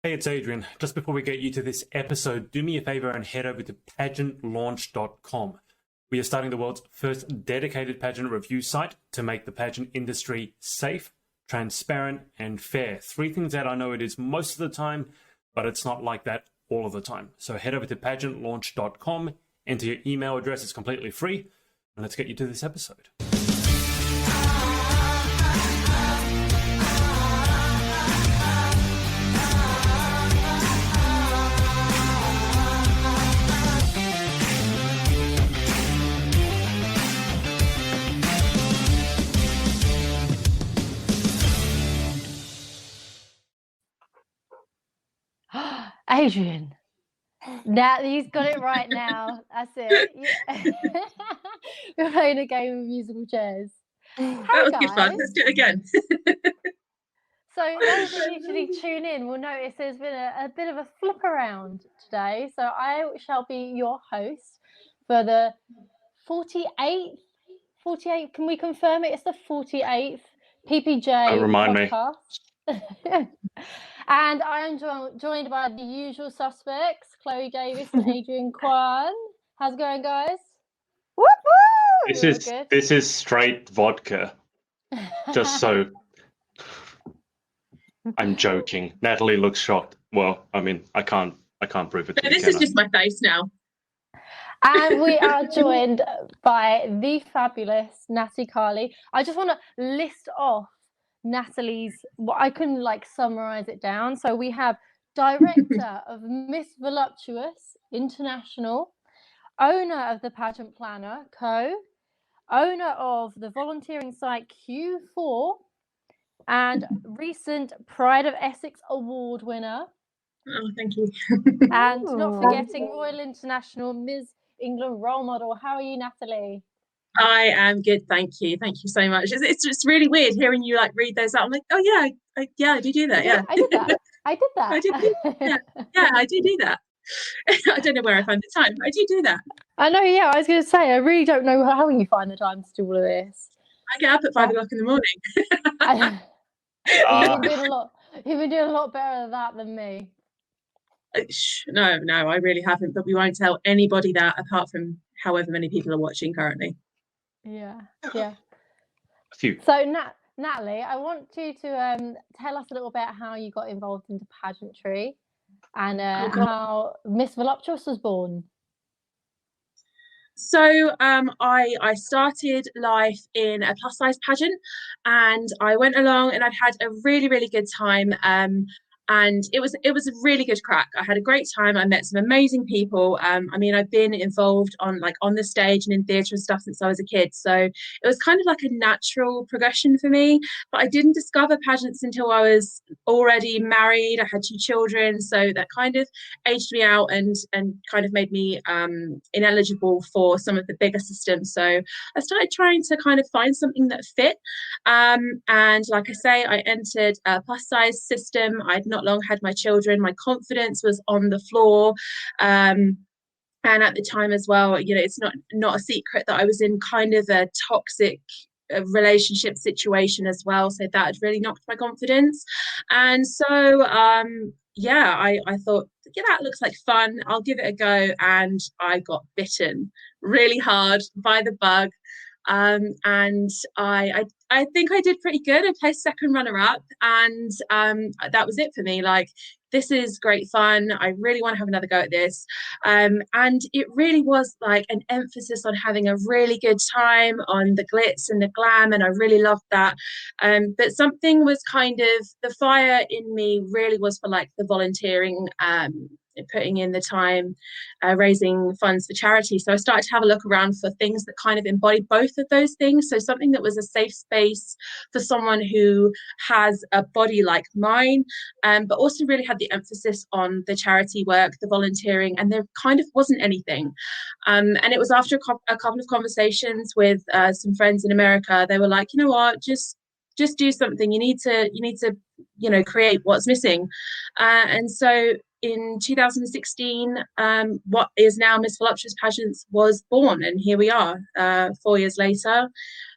Hey, it's Adrian. Just before we get you to this episode, do me a favor and head over to pageantlaunch.com. We are starting the world's first dedicated pageant review site to make the pageant industry safe, transparent, and fair. Three things that I know it is most of the time, but it's not like that all of the time. So head over to pageantlaunch.com, enter your email address, it's completely free, and let's get you to this episode. Adrian, Natalie's got it right now. That's it. We're playing a game of musical chairs. That was good fun. Let's do it again. So those who usually tune in will notice there's been a bit of a flip around today. So I shall be your host for the 48th. Can we confirm it? It's the 48th PPJ Remind podcast. Me. And I am joined by the usual suspects, Chloe Davies and Adrian Kwan. How's it going, guys? Woo-hoo! This is straight vodka. Just so. I'm joking. Natalie looks shocked. Well, I mean, I can't prove it. No, this is just my face now. And we are joined by the fabulous Natalie Carley. I just want to list off Natalie's, I couldn't summarize it down. So we have director of Miss Voluptuous International, owner of the Pageant Planner Co., owner of the volunteering site Q4, and recent Pride of Essex Award winner. Oh, thank you. And not forgetting Royal International Ms. England role model. How are you, Natalie? I am good, thank you. Thank you so much. It's just really weird hearing you read those out. I'm like, oh yeah, I do that. Yeah, I did that. I did that. I do that. I don't know where I find the time. I do that. I know. Yeah, I was going to say I really don't know how you find the time to do all of this. I get up at 5 o'clock in the morning. You've been doing a lot better than that than me. No, I really haven't. But we won't tell anybody that, apart from however many people are watching currently. Yeah. A few. So, Natalie, I want you to tell us a little bit how you got involved into pageantry and how Miss Voluptuous was born. So I started life in a plus size pageant, and I went along and I'd had a really, really good time. And it was a really good crack. I had a great time. I met some amazing people. I mean, I've been involved on the stage and in theatre and stuff since I was a kid. So it was kind of like a natural progression for me. But I didn't discover pageants until I was already married. I had 2 children. So that kind of aged me out and kind of made me ineligible for some of the bigger systems. So I started trying to kind of find something that fit. And like I say, I entered a plus size system. I'd not long had my children. My confidence was on the floor. And at the time as well, it's not a secret that I was in kind of a toxic relationship situation as well. So that had really knocked my confidence. And so, I thought, that looks like fun. I'll give it a go. And I got bitten really hard by the bug. And I think I did pretty good. I placed second runner-up, and that was it for me. This is great fun. I really want to have another go at this. And it really was an emphasis on having a really good time, on the glitz and the glam, and I really loved that. But something was kind of, the fire in me really was for the volunteering, putting in the time, raising funds for charity. So I started to have a look around for things that kind of embody both of those things. So something that was a safe space for someone who has a body like mine, but also really had the emphasis on the charity work, the volunteering, and there kind of wasn't anything. And it was after a couple of conversations with some friends in America. They were like, you know what, just do something. You need to create what's missing. And so in 2016, what is now Miss Voluptuous Pageants was born, and here we are 4 years later,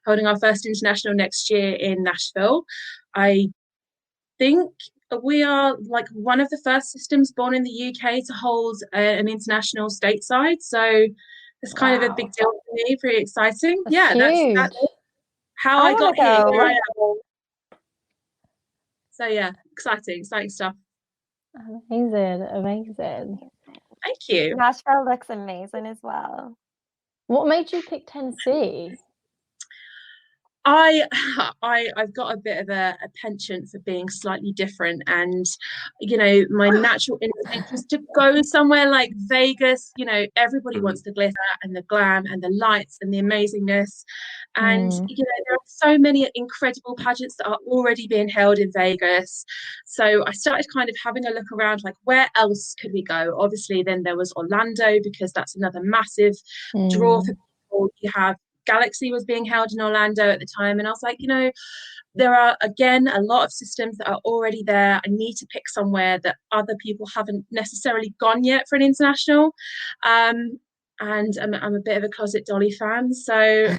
holding our first international next year in Nashville. I think we are like one of the first systems born in the UK to hold an international stateside. So it's kind of a big deal for me, pretty exciting. That's huge. That's how I I got wanna here. go. Here I am. So yeah, exciting stuff. Amazing. Thank you. Nashville looks amazing as well. What made you pick Tennessee? I've got a bit of a penchant for being slightly different, and my natural instinct was to go somewhere like Vegas. Everybody wants the glitter and the glam and the lights and the amazingness, and there are so many incredible pageants that are already being held in Vegas. So I started kind of having a look around, like, where else could we go? Obviously then there was Orlando, because that's another massive draw for people. You have Galaxy was being held in Orlando at the time, and I was like, there are again a lot of systems that are already there. I need to pick somewhere that other people haven't necessarily gone yet for an international. And I'm a bit of a closet Dolly fan, so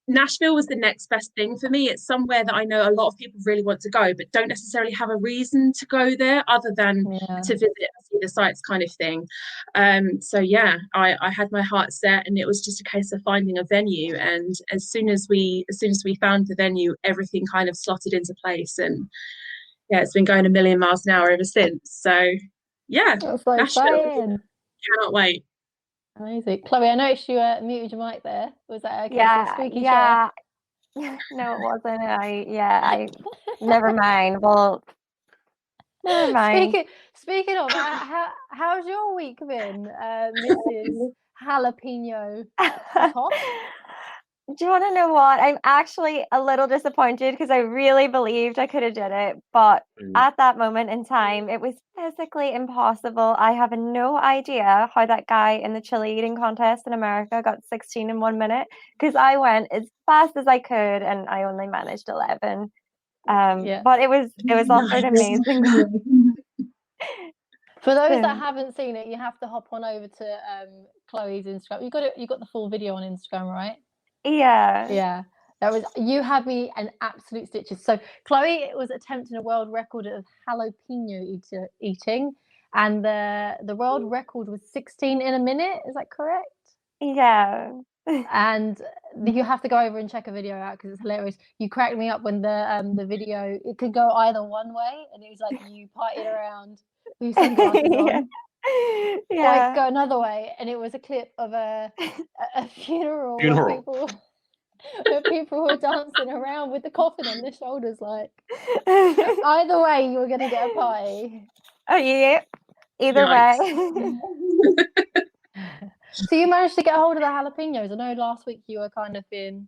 Nashville was the next best thing for me. It's somewhere that I know a lot of people really want to go, but don't necessarily have a reason to go there other than to visit and see the sites, kind of thing. So yeah, I had my heart set, and it was just a case of finding a venue. And as soon as we found the venue, everything kind of slotted into place. And yeah, it's been going a million miles an hour ever since. So yeah, That's so Nashville. exciting. Cannot wait. Amazing. Chloe, I noticed you muted your mic there. Was that okay? Yeah. No, it wasn't. I never mind. Well, never mind. Speaking of, how's your week been, Mrs. Jalapeno Top? Do you want to know what? I'm actually a little disappointed, because I really believed I could have did it, but at that moment in time, it was physically impossible. I have no idea how that guy in the chili eating contest in America got 16 in 1 minute, because I went as fast as I could and I only managed 11. But it was offered amazing. For those that haven't seen it, you have to hop on over to Chloe's Instagram. You got the full video on Instagram, right? Yeah. You had me an absolute stitches. So Chloe was attempting a world record of jalapeno eating, and the world record was 16 in a minute. Is that correct? Yeah. And you have to go over and check a video out, because it's hilarious. You cracked me up when the video, it could go either one way, and it was like you partied around with sunglasses on. Yeah. Or go another way, and it was a clip of a funeral. Where people were dancing around with the coffin on their shoulders. Like, either way, you were going to get a party. Oh yeah, either way. So you managed to get a hold of the jalapenos. I know last week you were kind of thinking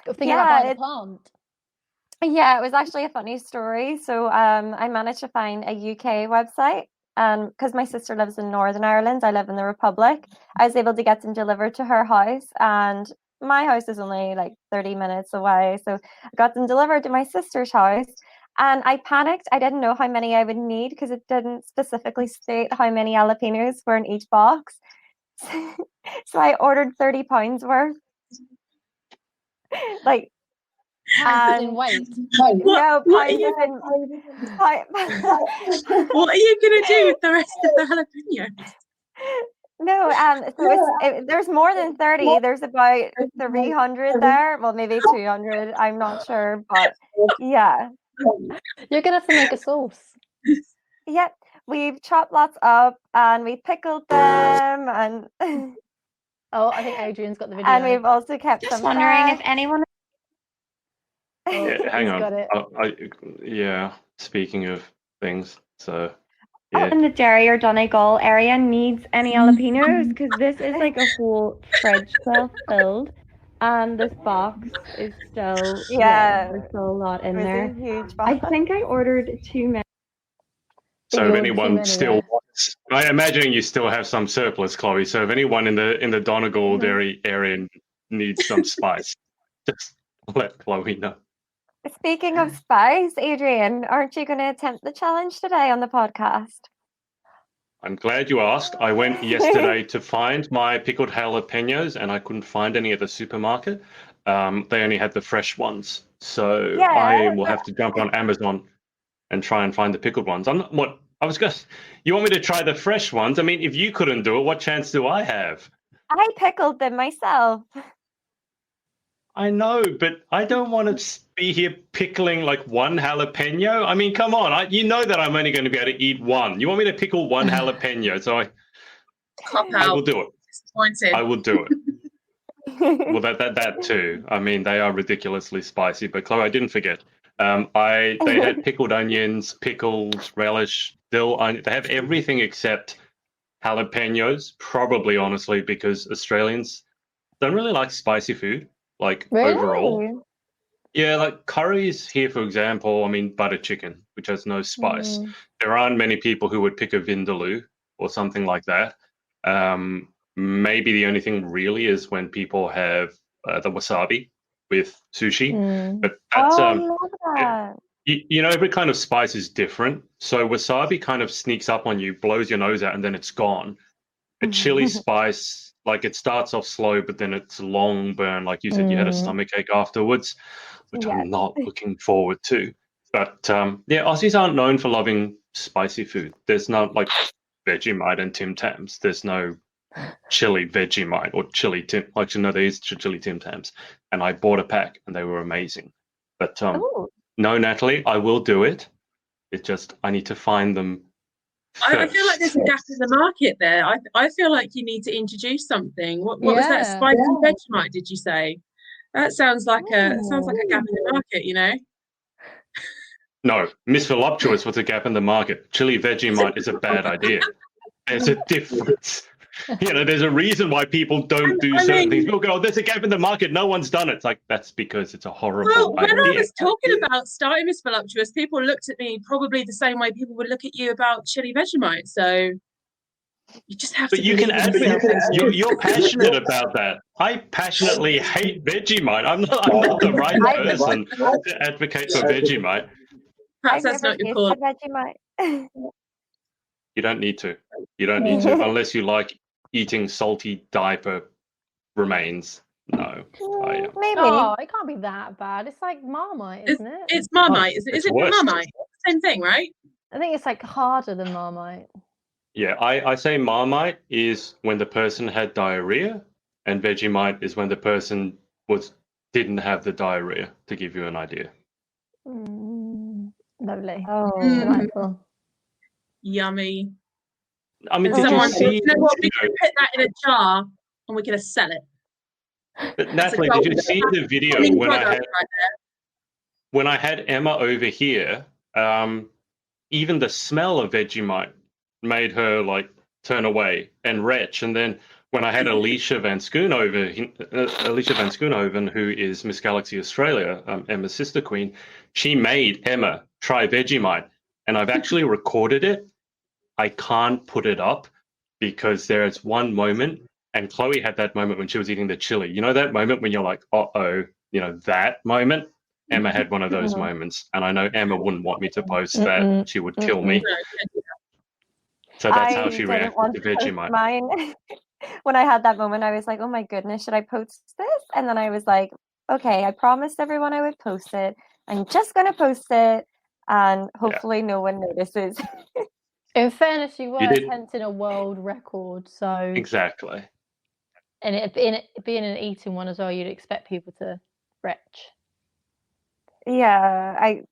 about buying the plant. Yeah, it was actually a funny story. So I managed to find a UK website, because my sister lives in Northern Ireland, I live in the Republic. I was able to get them delivered to her house, and my house is only like 30 minutes away. So I got them delivered to my sister's house, and I panicked. I didn't know how many I would need, because it didn't specifically state how many jalapenos were in each box. So I ordered 30 pounds worth. Like, pounds in weight. No, what are you going to do with the rest of the jalapenos? No, so there's more than 30. There's about 300 there. Well, maybe 200. I'm not sure, but yeah. You're gonna have to make a sauce. Yeah, we've chopped lots up and we pickled them, and oh, I think Adrian's got the video. And we've also kept Just them wondering fresh. if anyone. Yeah, hang on. Got it. Speaking of things, so yeah. In the Derry or Donegal area needs any jalapenos, because this is like a whole fridge full filled, and this box is still there's still a lot in there. Huge I box. think I ordered too many. So if anyone still wants, I imagine you still have some surplus, Chloe. So if anyone in the Donegal Derry area needs some spice, just let Chloe know. Speaking of spice, Adrian, aren't you going to attempt the challenge today on the podcast? I'm glad you asked. I went yesterday to find my pickled jalapenos, and I couldn't find any at the supermarket. they only had the fresh ones. So Yeah. I will have to jump on Amazon and try and find the pickled ones. You want me to try the fresh ones? I mean, if you couldn't do it, what chance do I have? I pickled them myself. I know, but I don't want to be here pickling like one jalapeno. I mean, come on. You know that I'm only going to be able to eat one. You want me to pickle one jalapeno? So I will do it. Disappointed. I will do it. Well, that too. I mean, they are ridiculously spicy. But Chloe, I didn't forget. They had pickled onions, pickles, relish, dill. They have everything except jalapenos. Probably, honestly, because Australians don't really like spicy food. Like overall, yeah, like curries here, for example. I mean, butter chicken, which has no spice. There aren't many people who would pick a vindaloo or something like that. Maybe the only thing really is when people have the wasabi with sushi, but that's I love that. every kind of spice is different. So wasabi kind of sneaks up on you, blows your nose out, and then it's gone. A chili spice, like it starts off slow, but then it's long burn. Like you said, you had a stomachache afterwards, which I'm not looking forward to. But Aussies aren't known for loving spicy food. There's not like Vegemite and Tim Tams. There's no chili Vegemite or chili Tim. Actually, no, there is chili Tim Tams. And I bought a pack, and they were amazing. But no, Natalie, I will do it. It's just I need to find them. I feel like there's a gap in the market there. I feel like you need to introduce something. What was that? Spicy Vegemite? Did you say? That sounds like a gap in the market. You know. No, Miss Voluptuous was a gap in the market. Chili Vegemite is a bad idea. There's a difference. There's a reason why people don't do certain things. People go, there's a gap in the market. No one's done it. It's like, that's because it's a horrible idea. When I was talking about starting Miss Voluptuous, people looked at me probably the same way people would look at you about chili Vegemite. So you just have to. But you can advocate. You're passionate about that. I passionately hate Vegemite. I'm not the right person to advocate for Vegemite. Perhaps that's not your call. You don't need to. You don't need to, unless you like eating salty diaper remains. No. Maybe. Oh, it can't be that bad. It's like Marmite, isn't it? It's Marmite. Is it Marmite? Same thing, right? I think it's like harder than Marmite. Yeah, I say Marmite is when the person had diarrhea, and Vegemite is when the person didn't have the diarrhea, to give you an idea. Lovely. Delightful. Yummy. I mean, did you see? You know what? We can put that in a jar and we're going to sell it. But Natalie, did you see the video when I had Emma over here? Even the smell of Vegemite made her like turn away and retch. And then when I had Alicia Van Schoonhoven, who is Miss Galaxy Australia, Emma's sister queen, she made Emma try Vegemite, and I've actually recorded it. I can't put it up because there is one moment, and Chloe had that moment when she was eating the chili. You know that moment when you're like, uh-oh, that moment? Emma had one of those moments, and I know Emma wouldn't want me to post that. She would kill me. So that's how she reacted to Vegemite. Mine. When I had that moment, I was like, oh my goodness, should I post this? And then I was like, okay, I promised everyone I would post it. I'm just going to post it, and hopefully no one notices. In fairness, you were attempting a world record, so exactly. And it being an eating one as well, you'd expect people to retch. Yeah, I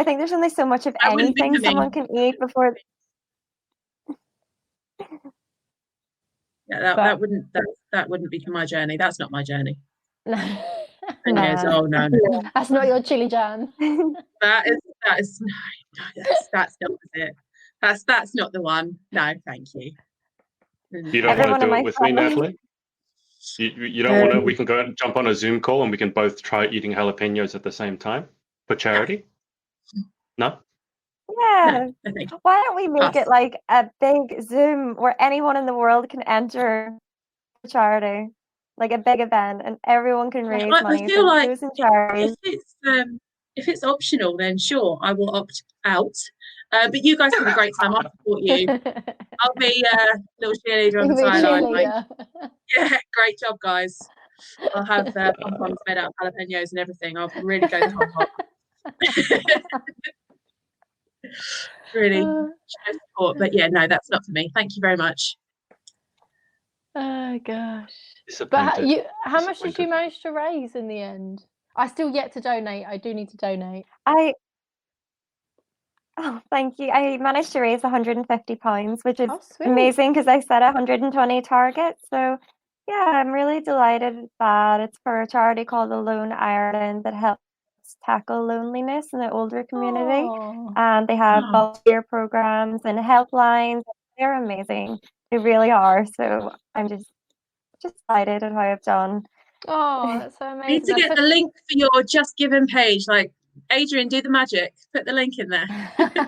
think there's only so much of anything someone can eat before. Yeah, that wouldn't be my journey. That's not my journey. No. No. That's not your chili jam. That's not it. That's not the one. No, thank you. You don't want to do it with me, Natalie? You don't want to? We can go and jump on a Zoom call and we can both try eating jalapenos at the same time for charity? No? Yeah. Why don't we make it like a big Zoom where anyone in the world can enter for charity? Like a big event, and everyone can raise money. I feel like charities. if it's optional, then sure, I will opt out. But you guys have a great time. I'll support you. I'll be a little cheerleader on the sideline. Like, yeah, great job, guys. I'll have pom-poms made out of jalapenos and everything. I'll really go the whole hog. Really show support. But yeah, no, that's not for me. Thank you very much. Oh gosh. But how much did you manage to raise in the end? I still yet to donate. I do need to donate. Oh, thank you. I managed to raise £150, which is amazing because I set 120 targets. So yeah, I'm really delighted with that. It's for a charity called Alone Ireland that helps tackle loneliness in the older community. And they have volunteer programs and helplines. They're amazing. They really are. So I'm just delighted at how I've done. Oh, that's so amazing. Need to get the link for your Just Giving page. Like, Adrian, do the magic. Put the link in there. As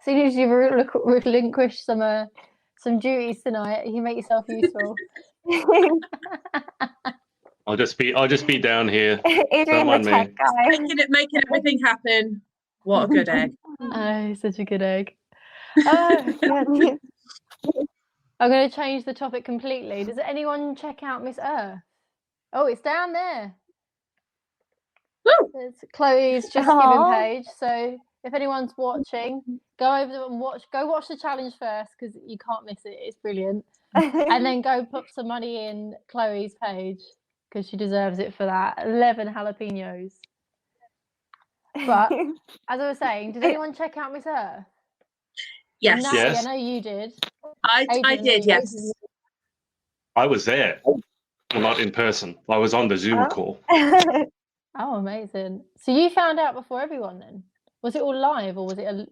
soon as you relinquish some duties tonight, you make yourself useful. I'll just be down here. Adrian, the tech guy. Making everything happen. What a good egg. Oh, such a good egg. Oh, God. I'm going to change the topic completely. Does anyone check out Miss Earth? Oh, it's down there. Woo! It's Chloe's Just Giving page. So if anyone's watching, go over and watch the challenge first because you can't miss it. It's brilliant. And then go put some money in Chloe's page because she deserves it for that. 11 jalapenos. But as I was saying, did anyone check out Miss Earth? Yes. Natalie, yes. I know you did. I did, yes. I was there. Well, not in person. I was on the Zoom call. Oh, amazing. So you found out before everyone then? Was it all live or was it a...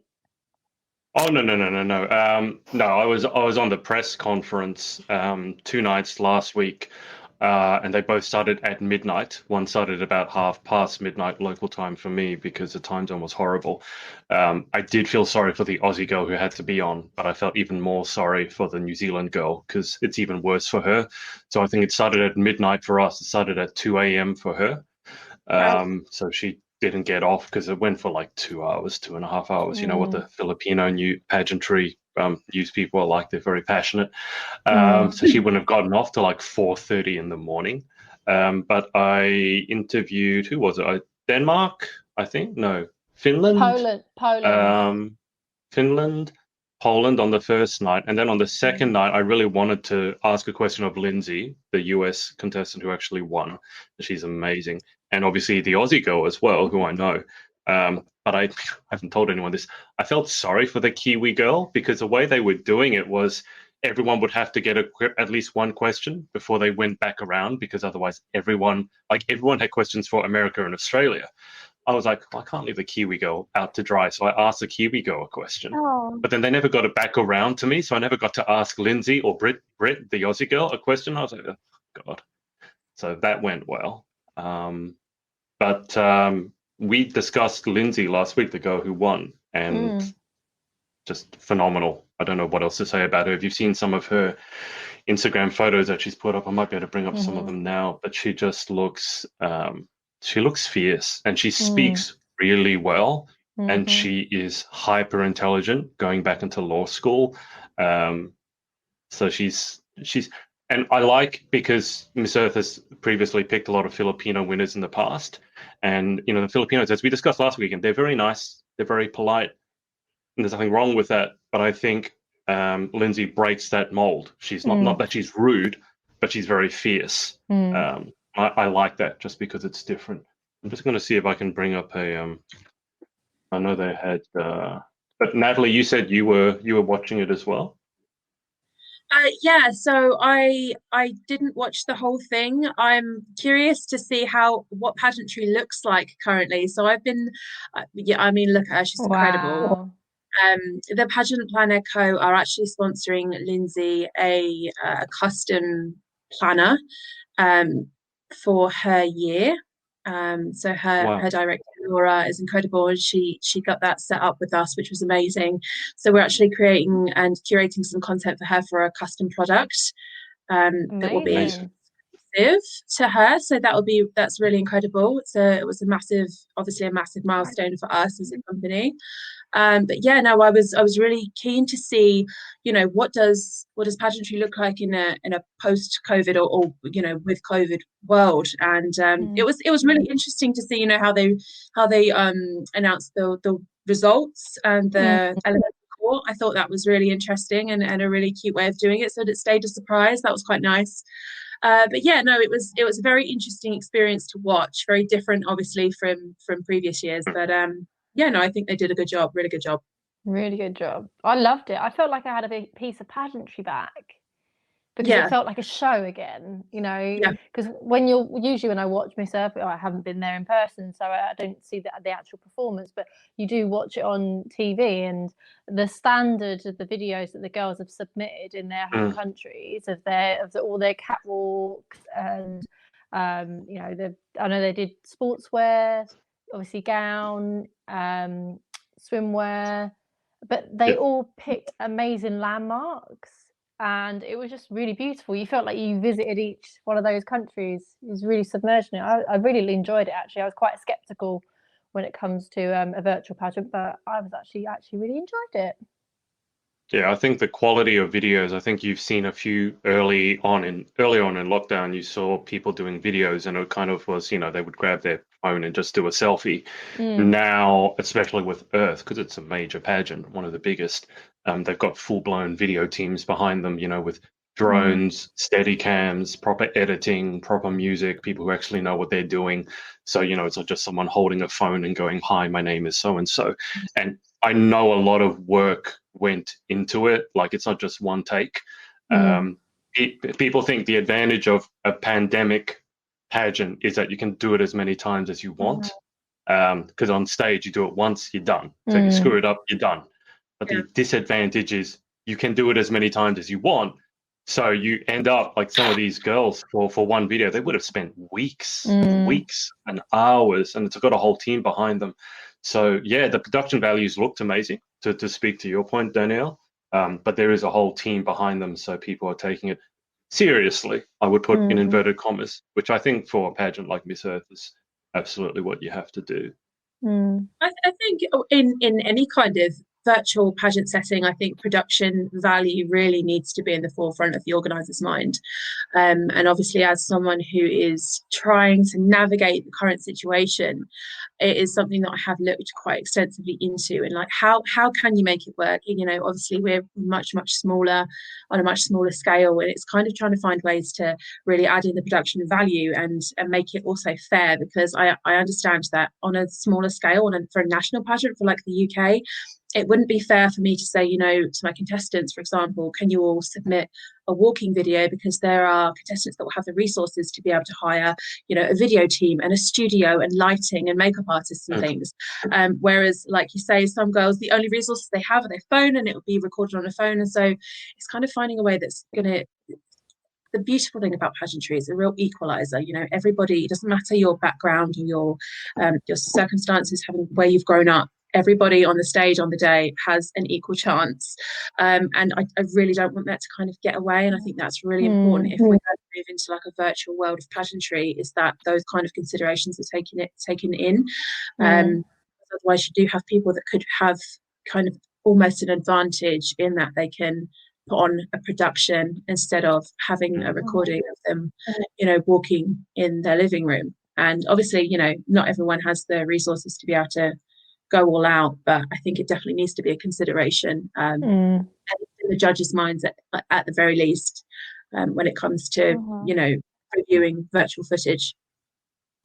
Oh, no. No, I was on the press conference 2 nights last week, and they both started at midnight. One started about midnight midnight local time for me because the time zone was horrible. I did feel sorry for the Aussie girl who had to be on, but I felt even more sorry for the New Zealand girl because it's even worse for her. So I think it started at midnight for us. It started at 2 a.m. for her. So she didn't get off because it went for like 2.5 hours. You know what the Filipino new pageantry news people are like. They're very passionate. So she wouldn't have gotten off till like 4:30 in the morning. But I interviewed, who was it? Denmark, I think? No, Finland. Finland, Poland on the first night. And then on the second night, I really wanted to ask a question of Lindsay, the US contestant who actually won. She's amazing. And obviously the Aussie girl as well, who I know. But I haven't told anyone this. I felt sorry for the Kiwi girl because the way they were doing it was everyone would have to get at least one question before they went back around because otherwise everyone had questions for America and Australia. I was like, I can't leave the Kiwi girl out to dry. So I asked the Kiwi girl a question. But then they never got it back around to me. So I never got to ask Lindsay or Brit, the Aussie girl, a question. I was like, oh, God. So that went well. But we discussed Lindsay last week, the girl who won, and just phenomenal. I don't know what else to say about her. If you've seen some of her Instagram photos that she's put up, I might be able to bring up some of them now, but she just looks, she looks fierce and she speaks really well. And she is hyper intelligent going back into law school. So she's, and I like because Miss Earth has previously picked a lot of Filipino winners in the past. And, you know, the Filipinos, as we discussed last weekend, they're very nice. They're very polite. And there's nothing wrong with that. But I think Lindsay breaks that mold. She's not that she's rude, but she's very fierce. I like that just because it's different. I'm just going to see if I can bring up a, I know they had, but Natalie, you said you were watching it as well. Yeah, so I didn't watch the whole thing. I'm curious to see what pageantry looks like currently. So I've been, I mean, look at her, she's incredible. The Pageant Planner Co are actually sponsoring Lindsay a custom planner for her year. So her director Laura is incredible, and she got that set up with us, which was amazing. So we're actually creating and curating some content for her for a custom product that will be live to her. So that's really incredible. It was obviously a massive milestone for us as a company. But yeah, no, I was really keen to see, what does pageantry look like in a post-COVID or with COVID world. And it was really interesting to see, how they announced the results and the element. I thought that was really interesting and a really cute way of doing it, so that it stayed a surprise. That was quite nice. But yeah, no, it was a very interesting experience to watch. Very different, obviously, from previous years. But yeah, no, I think they did a good job. Really good job. Really good job. I loved it. I felt like I had a big piece of pageantry back. Because it felt like a show again, because when I watch myself, I haven't been there in person, so I don't see the actual performance, but you do watch it on TV, and the standard of the videos that the girls have submitted in their home countries of all their catwalks, and I know they did sportswear, obviously gown, swimwear, but they all picked amazing landmarks. And it was just really beautiful. You felt like you visited each one of those countries. It was really submerging. I really enjoyed it, actually. I was quite skeptical when it comes to a virtual pageant, but I was actually really enjoyed it. Yeah, I think the quality of videos, I think you've seen a few early on in lockdown, you saw people doing videos, and it kind of was, they would grab their phone and just do a selfie. Now, especially with Earth, because it's a major pageant, one of the biggest, they've got full-blown video teams behind them, with drones, steady cams, proper editing, proper music, people who actually know what they're doing. So, it's not just someone holding a phone and going, "Hi, my name is so-and-so." And I know a lot of work went into it. Like, it's not just one take. People think the advantage of a pandemic pageant is that you can do it as many times as you want. Because on stage, you do it once, you're done. So if you screw it up, you're done. But the disadvantage is you can do it as many times as you want. So you end up like some of these girls for one video, they would have spent weeks and hours, and it's got a whole team behind them. So yeah, the production values looked amazing, to speak to your point, Danielle. But there is a whole team behind them, so people are taking it seriously, I would put in inverted commas, which I think for a pageant like Miss Earth is absolutely what you have to do. I think in any kind of virtual pageant setting, I think production value really needs to be in the forefront of the organiser's mind. And obviously, as someone who is trying to navigate the current situation, it is something that I have looked quite extensively into, and like how can you make it work? Obviously we're much smaller, on a much smaller scale, and it's kind of trying to find ways to really add in the production value and make it also fair, because I understand that on a smaller scale, and for a national pageant for like the UK, it wouldn't be fair for me to say, to my contestants, for example, can you all submit a walking video, because there are contestants that will have the resources to be able to hire, a video team and a studio and lighting and makeup artists and things. Whereas, like you say, some girls, the only resources they have are their phone, and it will be recorded on a phone. And so it's kind of finding a way that's going to... The beautiful thing about pageantry is a real equalizer. Everybody, it doesn't matter your background or your circumstances, where you've grown up. Everybody on the stage on the day has an equal chance, and I really don't want that to kind of get away. And I think that's really important if we're going to move into like a virtual world of pageantry, is that those kind of considerations are taken in. Otherwise, you do have people that could have kind of almost an advantage in that they can put on a production instead of having a recording of them, walking in their living room. And obviously, not everyone has the resources to be able to go all out, but I think it definitely needs to be a consideration in the judges' minds at the very least, when it comes to reviewing virtual footage.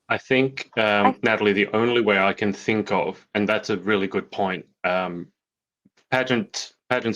I think, Natalie, the only way I can think of, and that's a really good point, pageants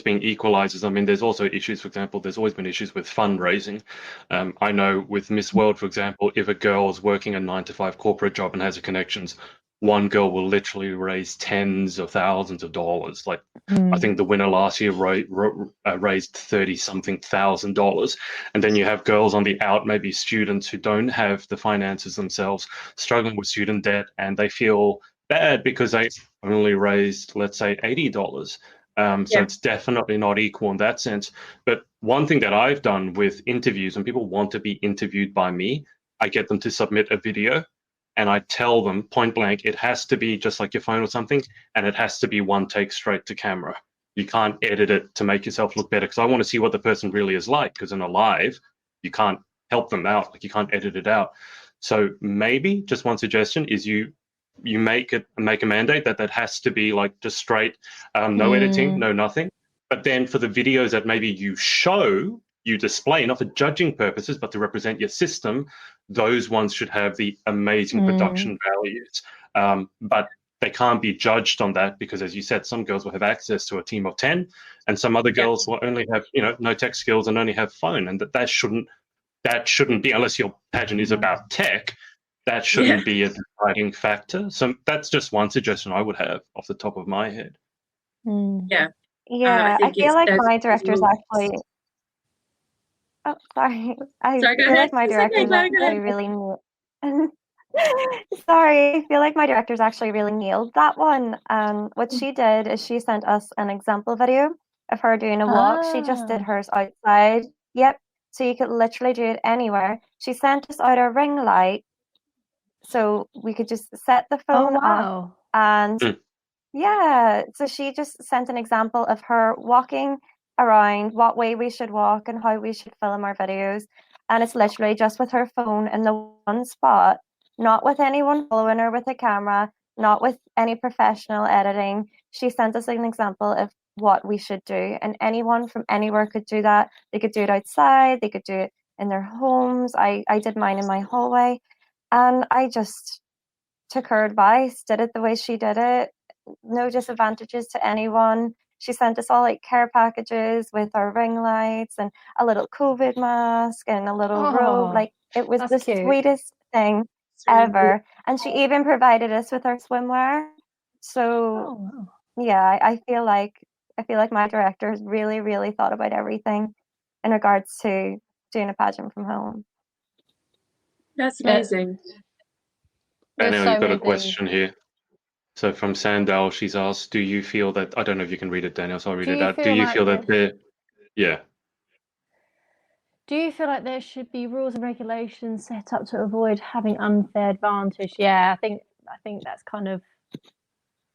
being equalizers. I mean, there's also issues. For example, there's always been issues with fundraising. I know with Miss World, for example, if a girl is working a 9-to-5 corporate job and has the connections, one girl will literally raise tens of thousands of dollars. Like, I think the winner last year raised $30-something thousand. And then you have girls on the out, maybe students who don't have the finances themselves, struggling with student debt, and they feel bad because they only raised, let's say, $80. So it's definitely not equal in that sense. But one thing that I've done with interviews, when people want to be interviewed by me, I get them to submit a video, and I tell them point blank, it has to be just like your phone or something, and it has to be one take straight to camera. You can't edit it to make yourself look better, because I want to see what the person really is like, because in a live, you can't help them out. Like, you can't edit it out. So maybe just one suggestion is you make a mandate that has to be like just straight, no editing, no nothing. But then for the videos that maybe you display, not for judging purposes, but to represent your system, those ones should have the amazing production values. But they can't be judged on that, because, as you said, some girls will have access to a team of 10, and some other girls will only have, no tech skills and only have phone, and that shouldn't be, unless your pageant is about tech, that shouldn't be a deciding factor. So that's just one suggestion I would have off the top of my head. Yeah. I feel like my director's actually. Oh, sorry. I feel like my director's actually really new. Sorry, I feel like my director's actually really nailed that one. What she did is she sent us an example video of her doing a walk. She just did hers outside. Yep. So you could literally do it anywhere. She sent us out a ring light, so we could just set the phone up. And so she just sent an example of her walking around, what way we should walk and how we should film our videos. And it's literally just with her phone in the one spot, not with anyone following her with a camera, not with any professional editing. She sent us an example of what we should do, and anyone from anywhere could do that. They could do it outside, they could do it in their homes. I did mine in my hallway, and I just took her advice, did it the way she did it. No disadvantages to anyone. She sent us all like care packages with our ring lights and a little COVID mask and a little robe. Like, it was the sweetest thing ever. And she even provided us with our swimwear. So I feel like my director has really, really thought about everything in regards to doing a pageant from home. That's amazing. Danielle, you've got a question here. So from Sandal, she's asked, do you feel that, I don't know if you can read it, Danielle, so I'll read it out. Do you feel that there, do you feel like there should be rules and regulations set up to avoid having unfair advantage? Yeah, I think that's kind of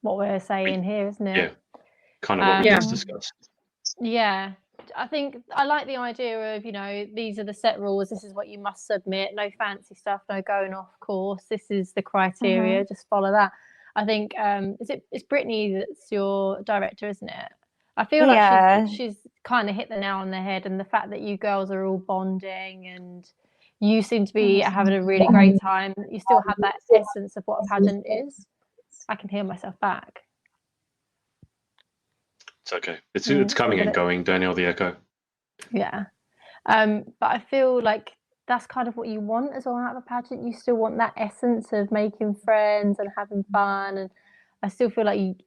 what we're saying here, isn't it? Yeah, kind of what we just discussed. Yeah, I think I like the idea of, these are the set rules, this is what you must submit, no fancy stuff, no going off course, this is the criteria, just follow that. I think it's Brittany that's your director, isn't it? I feel like she's kind of hit the nail on the head, and the fact that you girls are all bonding and you seem to be having a really great time, you still have that essence of what a pageant is. I can hear myself back. It's okay. It's coming and going, Danielle, the echo. Yeah. But I feel like that's kind of what you want as well out of a pageant. You still want that essence of making friends and having fun, and I still feel like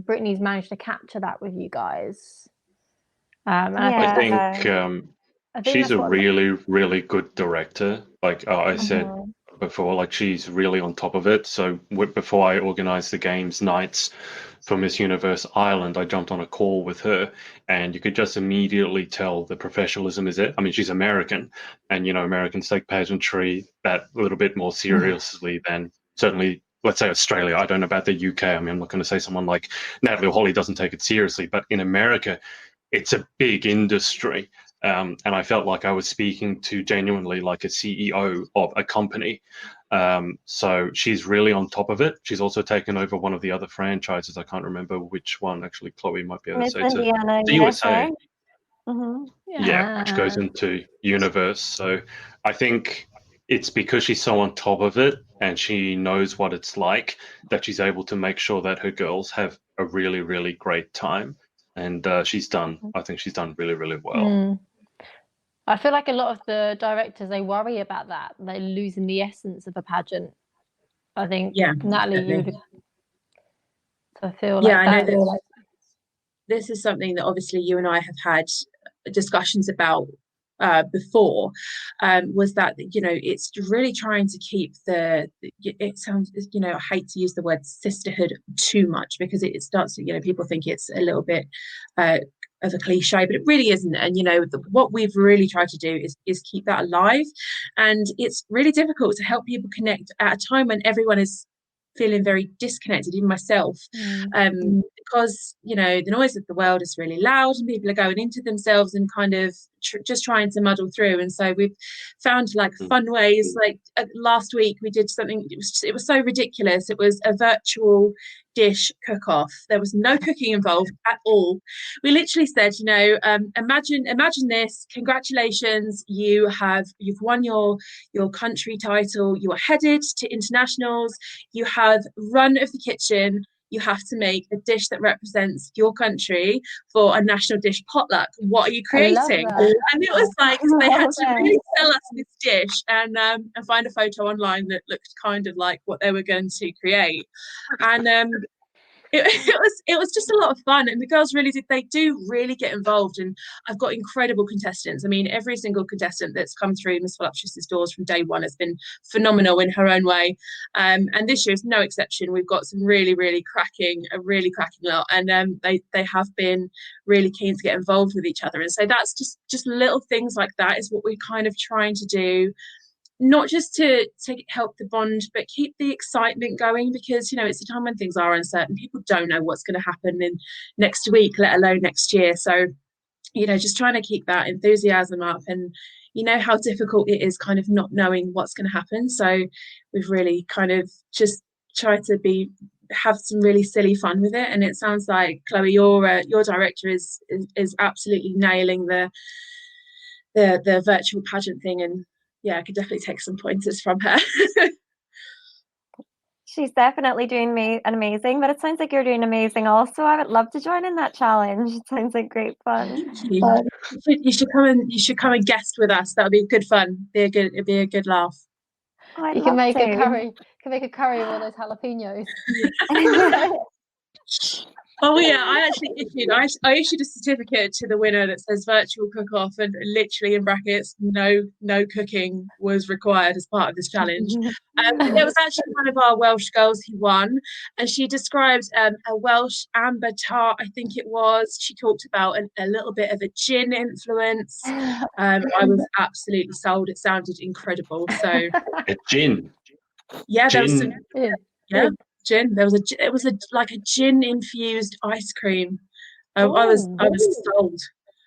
Brittany's managed to capture that with you guys. I think she's a really, really good director. Like I said before, like, she's really on top of it. So before I organized the games nights for Miss Universe Ireland, I jumped on a call with her, and you could just immediately tell the professionalism is it. I mean, she's American, and Americans take pageantry that a little bit more seriously than certainly, let's say, Australia. I don't know about the UK. I mean, I'm not going to say someone like Natalie Carley doesn't take it seriously, but in America, it's a big industry. And I felt like I was speaking to genuinely like a CEO of a company. So she's really on top of it. She's also taken over one of the other franchises. I can't remember which one. Actually, Chloe might be able to say. Indiana, to USA. Yeah, which goes into Universe. So I think it's because she's so on top of it and she knows what it's like that she's able to make sure that her girls have a really, really great time. And I think she's done really, really well. I feel like a lot of the directors, they worry about that. They're losing the essence of a pageant. I think, Natalie, you would. So I feel like I know that this is something that obviously you and I have had discussions about before, was that, you know, it's really trying to keep it sounds, you know, I hate to use the word sisterhood too much, because it starts to, you know, people think it's a little bit of a cliche, but it really isn't. And, you know, what we've really tried to do is keep that alive. And it's really difficult to help people connect at a time when everyone is feeling very disconnected, even myself, because, you know, the noise of the world is really loud and people are going into themselves and kind of just trying to muddle through. And so we've found like fun ways. Like last week we did something, it was so ridiculous. It was a virtual dish cook-off. There was no cooking involved at all. We literally said, you know, imagine this, congratulations, you've won your country title, you are headed to internationals, you have run of the kitchen, you have to make a dish that represents your country for a national dish potluck. What are you creating? And it was like, they had to really sell us this dish and find a photo online that looked kind of like what they were going to create. And it was just a lot of fun, and the girls they do really get involved, and I've got incredible contestants. I mean, every single contestant that's come through Miss Voluptuous' doors from day one has been phenomenal in her own way, and this year is no exception. We've got some really cracking lot, and they have been really keen to get involved with each other. And so that's just little things like that is what we're kind of trying to do, not just to help the bond, but keep the excitement going, because, you know, it's a time when things are uncertain. People don't know what's going to happen in next week, let alone next year. So, you know, just trying to keep that enthusiasm up. And you know how difficult it is kind of not knowing what's going to happen. So we've really kind of just tried to have some really silly fun with it. And it sounds like, Chloe, your director is absolutely nailing the virtual pageant thing. And yeah, I could definitely take some pointers from her. She's definitely doing amazing, but it sounds like you're doing amazing also. I would love to join in that challenge. It sounds like great fun. You should come and guest with us. That would be good fun. It'd be a good laugh. Oh, you can make a curry. You can make a curry with all those jalapenos. Oh yeah, I issued a certificate to the winner that says virtual cook-off, and literally in brackets, no cooking was required as part of this challenge. There was actually one of our Welsh girls who won, and she described a Welsh amber tart, I think it was. She talked about a little bit of a gin influence. I was absolutely sold. It sounded incredible. So a gin. Yeah, gin. There was yeah. Gin. It was like a gin infused ice cream. I was sold.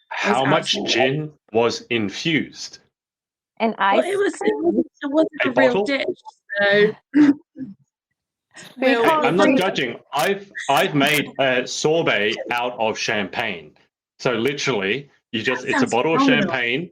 How much gin was infused? An ice cream? It wasn't a real dish. So I'm not judging. I've made a sorbet out of champagne. So literally, it's a bottle of champagne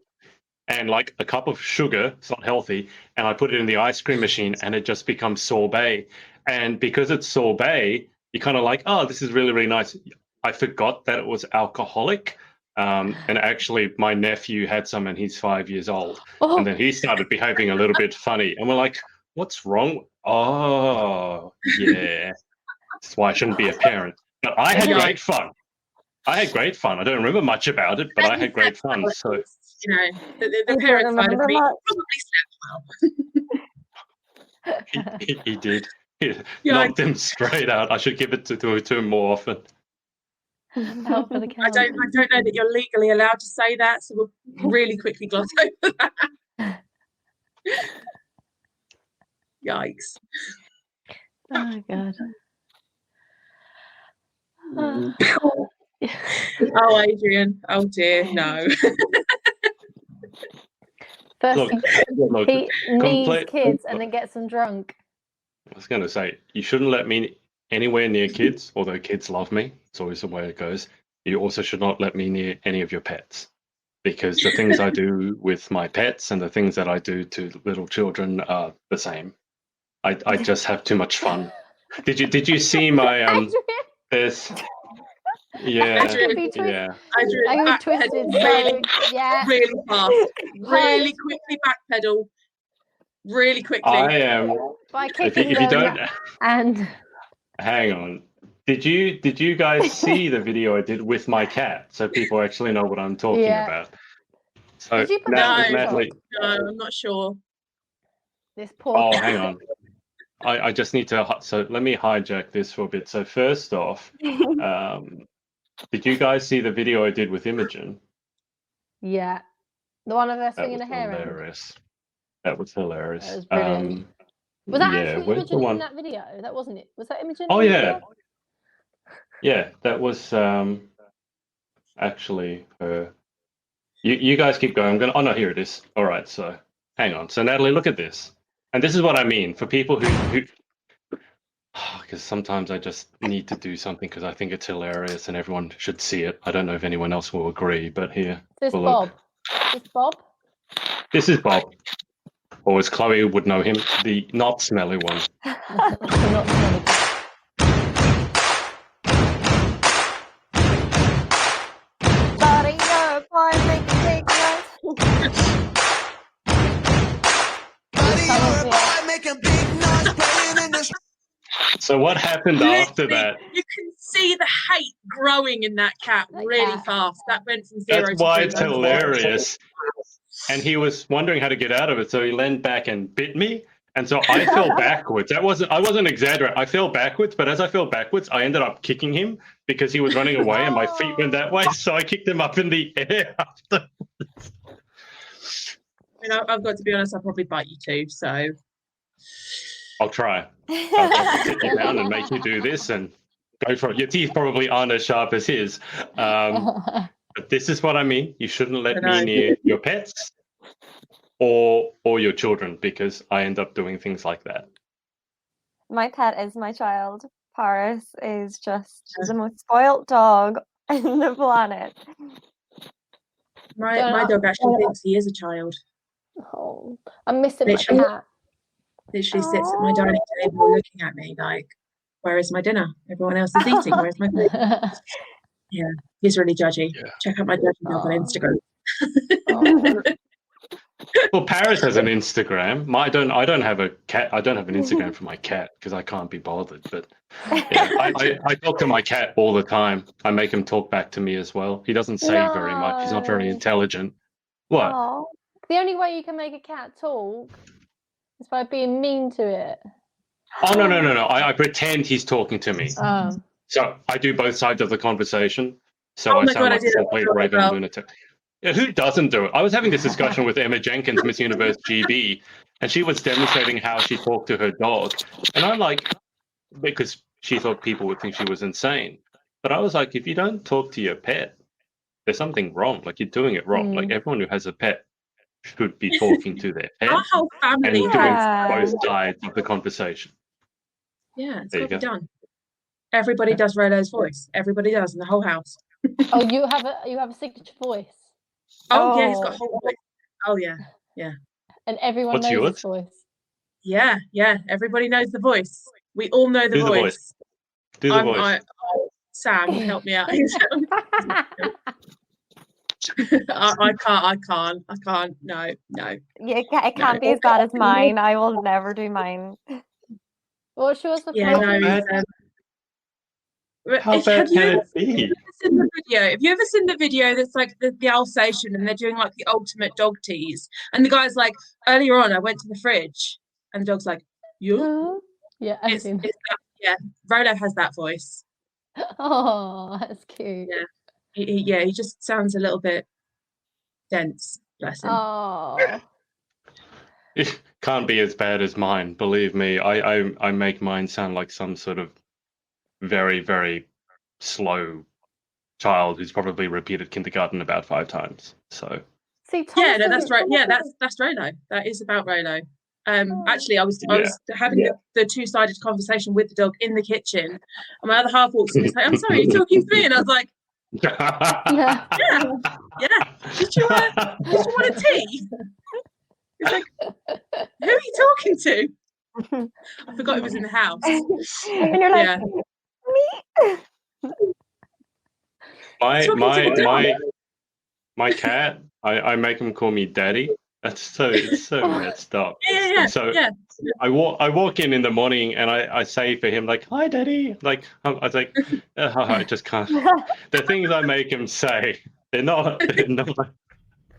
and like a cup of sugar. It's not healthy, and I put it in the ice cream machine, and it just becomes sorbet. And because it's sorbet, you're kind of like, oh, this is really, really nice. I forgot that it was alcoholic. And actually, my nephew had some, and he's 5 years old. Oh. And then he started behaving a little bit funny. And we're like, what's wrong? Oh, yeah. That's why I shouldn't be a parent. But I had great fun. I don't remember much about it, but I had great fun. So, you know, the parent side of me probably slept well. He did. Knocked them straight out. I should give it to him more often. I don't know that you're legally allowed to say that, so we'll really quickly gloss over that. Yikes. Oh god. Oh, Adrian. Oh dear, no. First, he needs kids and then gets them drunk. I was going to say, you shouldn't let me anywhere near kids, although kids love me. It's always the way it goes. You also should not let me near any of your pets, because the things I do with my pets and the things that I do to little children are the same. I just have too much fun. Did you see my this? Yeah, I was twisted really fast, really quickly backpedal. Really quickly. I am. If you don't, and hang on. Did you guys see the video I did with my cat, so people actually know what I'm talking about? So, Did you put that on Natalie. No, I'm not sure. This poor. Oh, cat. hang on. I just need to. So let me hijack this for a bit. So first off, did you guys see the video I did with Imogen? Yeah, the one of her That swinging was a hair. hilarious. That was hilarious. That was brilliant. Was that actually where's the Imogen one? in that video? That wasn't it. Was that Imogen? Oh in the yeah, video? yeah. That was actually her. You guys keep going. I'm gonna. Oh no, here it is. All right. So hang on. So Natalie, look at this. And this is what I mean for people who because sometimes I just need to do something because I think it's hilarious and everyone should see it. I don't know if anyone else will agree, but here. This we'll Bob. look. This Bob. This is Bob. Or as Chloe would know him, the not smelly one. Not smelly. Buddy, no, boy, make a big noise. So what happened after Literally, that? you can see the hate growing in that cat That really cat. fast. That went from 0 That's to why 2 it's very fast. hilarious. And he was wondering how to get out of it, so he leaned back and bit me. And so I fell backwards. I wasn't exaggerating. I fell backwards, but as I fell backwards, I ended up kicking him because he was running away and my feet went that way. So I kicked him up in the air after. I've got to be honest, I'll probably bite you too. So I'll try. I'll sit you down and make you do this and go for it. Your teeth probably aren't as sharp as his. But this is what I mean. You shouldn't let me near your pets or your children because I end up doing things like that. My pet is my child. Paris is just the most spoilt dog on the planet. my dog actually thinks he is a child. Oh, I'm missing my Literally. cat. Literally sits at my dining table looking at me like, where is my dinner? Everyone else is eating. Where's my food? Yeah, he's really judgy. Yeah. Check out my judgy dog on Instagram. Well, Paris has an Instagram. I don't have a cat. I don't have an Instagram for my cat because I can't be bothered. But yeah, I talk to my cat all the time. I make him talk back to me as well. He doesn't say very much. He's not very No. intelligent. What? Aw. The only way you can make a cat talk is by being mean to it. Oh no! I pretend he's talking to me. So I do both sides of the conversation. So Oh I my sound God, I like did a that complete as raving well. lunatic. Yeah, who doesn't do it? I was having this discussion with Emma Jenkins, Miss Universe GB, and she was demonstrating how she talked to her dog. And I'm like, because she thought people would think she was insane. But I was like, if you don't talk to your pet, there's something wrong. Like you're doing it wrong. Like everyone who has a pet should be talking to their pet Our whole and family doing has. both sides of the conversation. Yeah, it's There you got to be go. done. Everybody does Rolo's voice. Everybody does in the whole house. Oh, you have a signature voice, Oh, yeah, he's got a Oh. whole voice. Oh yeah, and everyone What's knows yours? his voice. yeah. Everybody knows the voice. We all know the Do the voice. voice. Do the voice. Sam, help me out. I can't. No. Yeah, it can't be as bad as mine. I will never do mine. What's yours? Yeah, no. How bad can it be? Have you ever seen the video that's like the Alsatian and they're doing like the ultimate dog tease? And the guy's like, earlier on, I went to the fridge and the dog's like, you? Yeah, I've It's seen that, yeah, Rolo has that voice. Oh, that's cute. Yeah. He just sounds a little bit dense. Bless him. Oh, It can't be as bad as mine. Believe me, I make mine sound like some sort of very, very slow child who's probably repeated kindergarten about 5 times. So see, Yeah, Thomas no, that's doesn't- right. Yeah, that's Rolo. That is about Rolo. Actually, I was having the two-sided conversation with the dog in the kitchen, and my other half walks in and is like, "I'm sorry, you're talking to me," and I was like, Yeah. "Yeah, did you want a tea?" He's like, "Who are you talking to?" I forgot it was in the house. And you're like, Yeah. my cat, I make him call me daddy. It's so messed up. Yeah. So yeah. I walk in the morning and I say for him like, "Hi, daddy." Like I was like, I just can't. The things I make him say, they're not.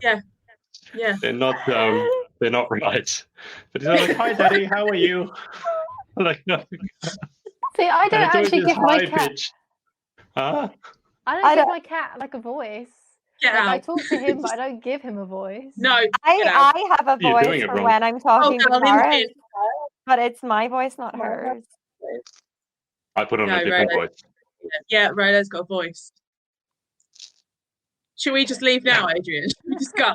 Yeah. Yeah. They're not right. But he's like, "Hi, Daddy, how are you?" I'm like, no. See, I And don't it's always actually this give my high cat. pitch. Huh? I don't give my cat like a voice. Get Like, out. I talk to him, but I don't give him a voice. No, get out. I have a You're doing voice it for wrong. when I'm talking no, to I'm in the Paris, bin. but it's my voice, not hers. I put on No, a different Rolo. voice. Yeah, Rolo's got a voice. Should we just leave now, Adrian? Should we just go?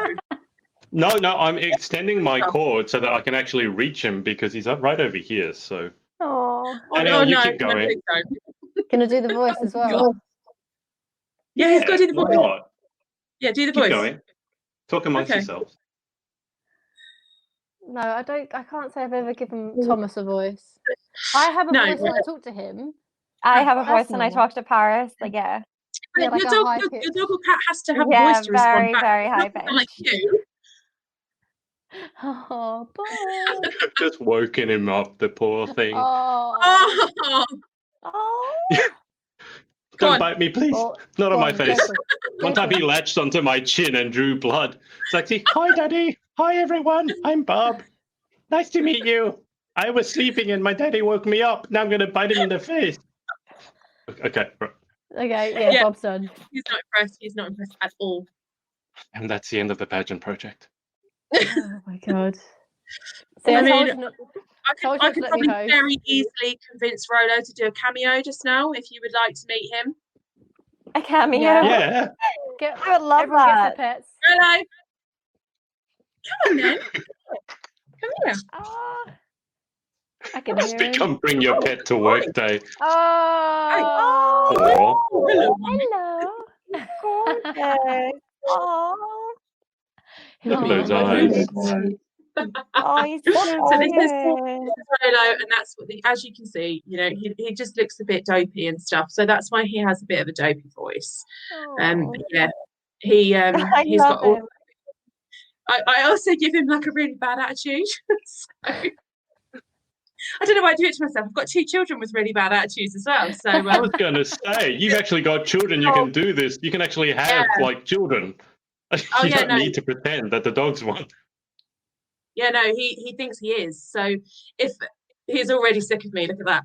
No, I'm extending my cord so that I can actually reach him because he's up right over here. So, Oh, Danielle, you no, keep going. please don't. can I do the voice as well? Yeah, he's got to do the Why voice. not? Yeah, do the Keep voice. going. Talk amongst Okay. yourselves. No, I don't. I can't say I've ever given Thomas a voice. I have a No, voice when I talk to him. I have a voice when I Personal. talk to Paris. Like, yeah. Yeah, like your a dog, high your pitch. dog or cat has to have a Yeah, voice to respond very, back. very high It's not like pitch. you. Oh, boy. Just woken him up, the poor thing. Oh. Oh, Oh. Go Don't on. bite me, please. Oh, Not on go my on, face. go for it. One time he latched onto my chin and drew blood. It's like, "Hi, Daddy. Hi, everyone. I'm Bob. Nice to meet you. I was sleeping and my daddy woke me up. Now I'm going to bite him in the face." Okay. Okay, yeah, Yeah. Bob's done. He's not impressed. He's not impressed at all. And that's the end of the pageant project. Oh my god. See, I I told mean, you not. I Told could, you I could to let me probably host. very easily convince Rolo to do a cameo just now if you would like to meet him. A cameo. Yeah. Get, I would love everyone that. gets their pets. Rolo, come on then. Come here. Ah, I can It's hear him. become bring your pet to work day. Oh, Aw. Hello. hello. Gorgeous. Oh. Look at those Oh, eyes. Oh, he's so So this is cute. Rolo, and that's what as you can see, you know, he just looks a bit dopey and stuff. So that's why he has a bit of a dopey voice. Oh. Yeah, he's love got all. him. I also give him like a really bad attitude. So, I don't know why I do it to myself. I've got 2 children with really bad attitudes as well. So I was going to say, you've actually got children. You can do this. You can actually have like children. You don't need to pretend that the dog's one. yeah, no, he thinks he is. So if he's already sick of me, look at that.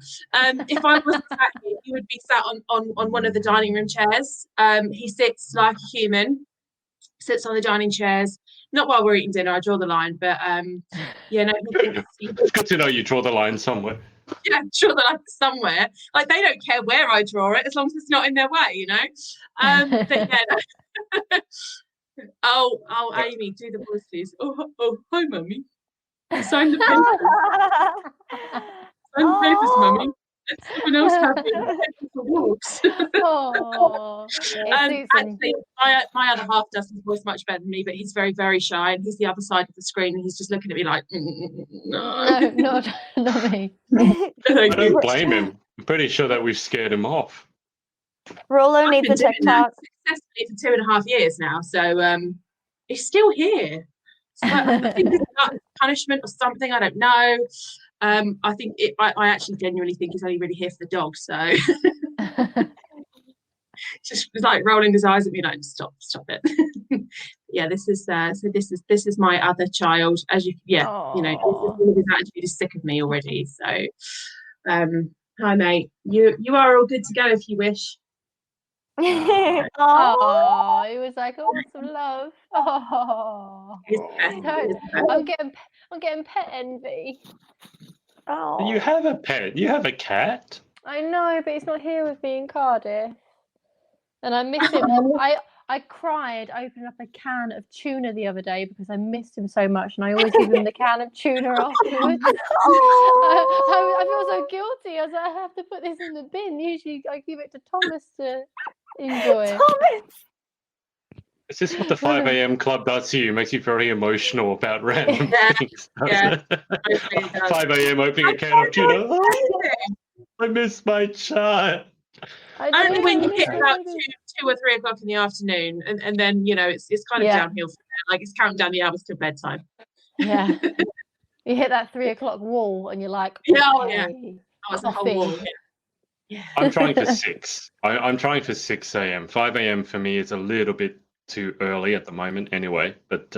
If I wasn't sat here, he would be sat on one of the dining room chairs. He sits like a human, sits on the dining chairs. Not while we're eating dinner, I draw the line, but yeah, no, It's good to know you draw the line somewhere. yeah, draw the line somewhere. Like they don't care where I draw it as long as it's not in their way, you know. But yeah. No. Oh, Amy, do the voice, please. Oh, hi, mummy. Sign the papers. Sign the papers, mummy. Let someone else have it for walks. Oh, it suits him. Actually, my other half does his voice much better than me, but he's very, very shy, and he's the other side of the screen, and he's just looking at me like, No, not me. I don't blame him. I'm pretty sure that we've scared him off. Rolo I've needs been a doing that TikTok. successfully for 2.5 years now, so he's still here. So I think it's not punishment or something. I don't know. I think I actually genuinely think he's only really here for the dog. So just like rolling his eyes at me, like stop it. Yeah, this is this is my other child. As you you know, his attitude is sick of me already. So hi mate, you are all good to go if you wish. Oh, it was like some love. Oh, I'm getting pet envy. Oh. You have a pet. You have a cat. I know, but he's not here with me in Cardiff, and I miss him. I cried opening up a can of tuna the other day because I missed him so much, and I always give him the can of tuna afterwards. I feel so guilty. I was like, I have to put this in the bin. Usually, I give it to Thomas to enjoy. Thomas. Is this what the 5 a.m. club does to you? Makes you very emotional about random things. Yeah. 5 a.m. opening a can of tuna. Oh, I miss my child. Only when you hit about 2 or 3 o'clock in the afternoon, and then you know it's kind of downhill from there. Like it's counting down the hours till bedtime. Yeah, you hit that 3 o'clock wall, and you're like, yeah. Oh, it's a whole wall. Yeah. I'm trying for 6. I'm trying for 6 a.m. 5 a.m. for me is a little bit too early at the moment, anyway. But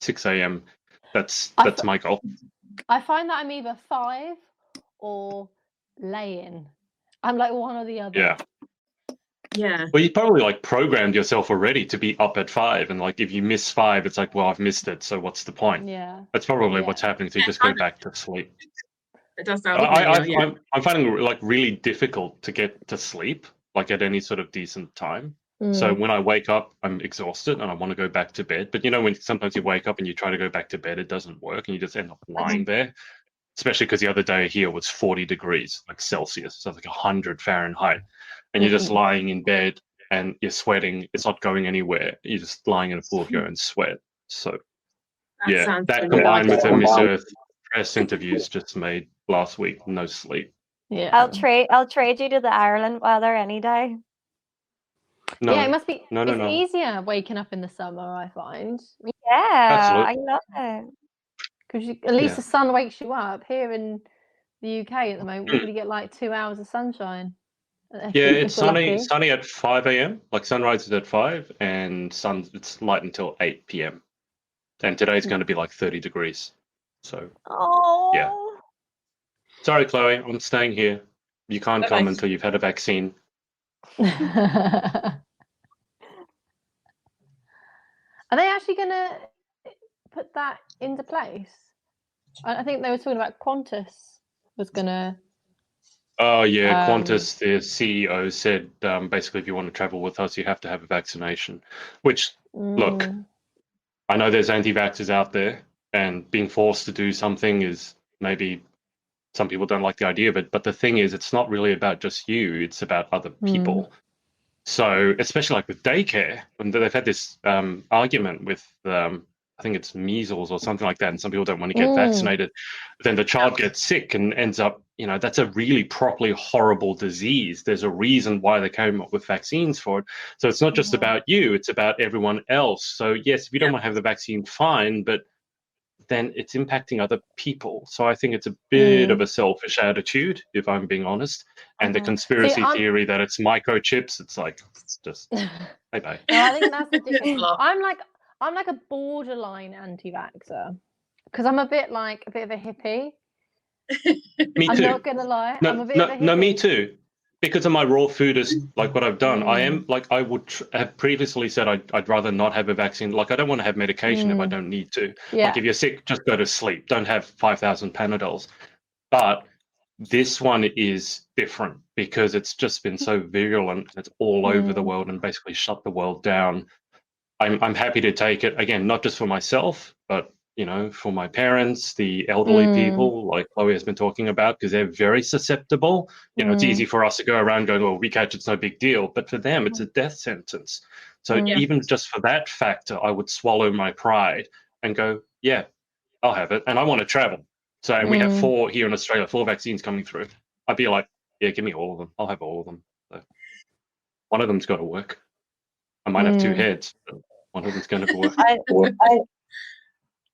6 a.m. That's my goal. I find that I'm either 5 or laying. I'm like one or the other. Yeah. Yeah. Well, you probably like programmed yourself already to be up at 5, and like if you miss 5, it's like, well, I've missed it, so what's the point? Yeah. That's probably what's happening. So you just go back to sleep. It does sound familiar. I'm finding it like really difficult to get to sleep, like at any sort of decent time. So when I wake up, I'm exhausted and I want to go back to bed. But you know, when sometimes you wake up and you try to go back to bed, it doesn't work, and you just end up lying there. Especially because the other day here was 40 degrees, like Celsius, so like 100 Fahrenheit, and you're just lying in bed and you're sweating. It's not going anywhere. You're just lying in a pool of your own sweat. So that combined with the Miss Earth press interviews just made last week, no sleep. Yeah. I'll trade you to the Ireland weather any day. No, yeah, it must be. No. It's easier waking up in the summer, I find. Yeah, absolutely. I love it. Because at least the sun wakes you up. Here in the UK at the moment, we really get like 2 hours of sunshine. Yeah, it's sunny at 5 a.m. Like sunrise is at 5, and it's light until 8 p.m. And today's going to be like 30 degrees. So yeah. Sorry, Chloe, I'm staying here. You can't come until you've had a vaccine. Are they actually going to put that into place? I think they were talking about Qantas was going to. Oh, yeah. Qantas, the CEO, said basically if you want to travel with us, you have to have a vaccination. Which, look, I know there's anti-vaxxers out there, and being forced to do something is maybe some people don't like the idea of it. But the thing is, it's not really about just you. It's about other people. So especially like with daycare, and they've had this argument with, I think it's measles or something like that, and some people don't want to get vaccinated. Then the child gets sick and ends up, that's a really properly horrible disease. There's a reason why they came up with vaccines for it. So it's not just about you, it's about everyone else. So yes, if you don't want to have the vaccine, fine, but then it's impacting other people. So I think it's a bit of a selfish attitude, if I'm being honest. And the conspiracy theory that it's microchips, it's like, it's just, bye-bye. No, I think that's the difference. I'm like a borderline anti-vaxxer because I'm a bit of a hippie. Me too. I'm not gonna lie. I'm a bit of a hippie. No, me too. Because of my raw food is like what I've done. I am like I would have previously said I'd rather not have a vaccine. Like I don't want to have medication if I don't need to. Yeah. Like if you're sick, just go to sleep. Don't have 5,000 Panadols. But this one is different because it's just been so virulent. It's all over the world and basically shut the world down. I'm happy to take it again, not just for myself, but for my parents, the elderly people, like Chloe has been talking about, because they're very susceptible. It's easy for us to go around going, well, we catch it's no big deal, but for them, it's a death sentence. So even just for that factor, I would swallow my pride and go, yeah, I'll have it, and I want to travel. So, and we have 4 here in Australia, 4 vaccines coming through. I'd be like, yeah, give me all of them. I'll have all of them. So one of them's got to work. I might have 2 heads, but one of them's going to work.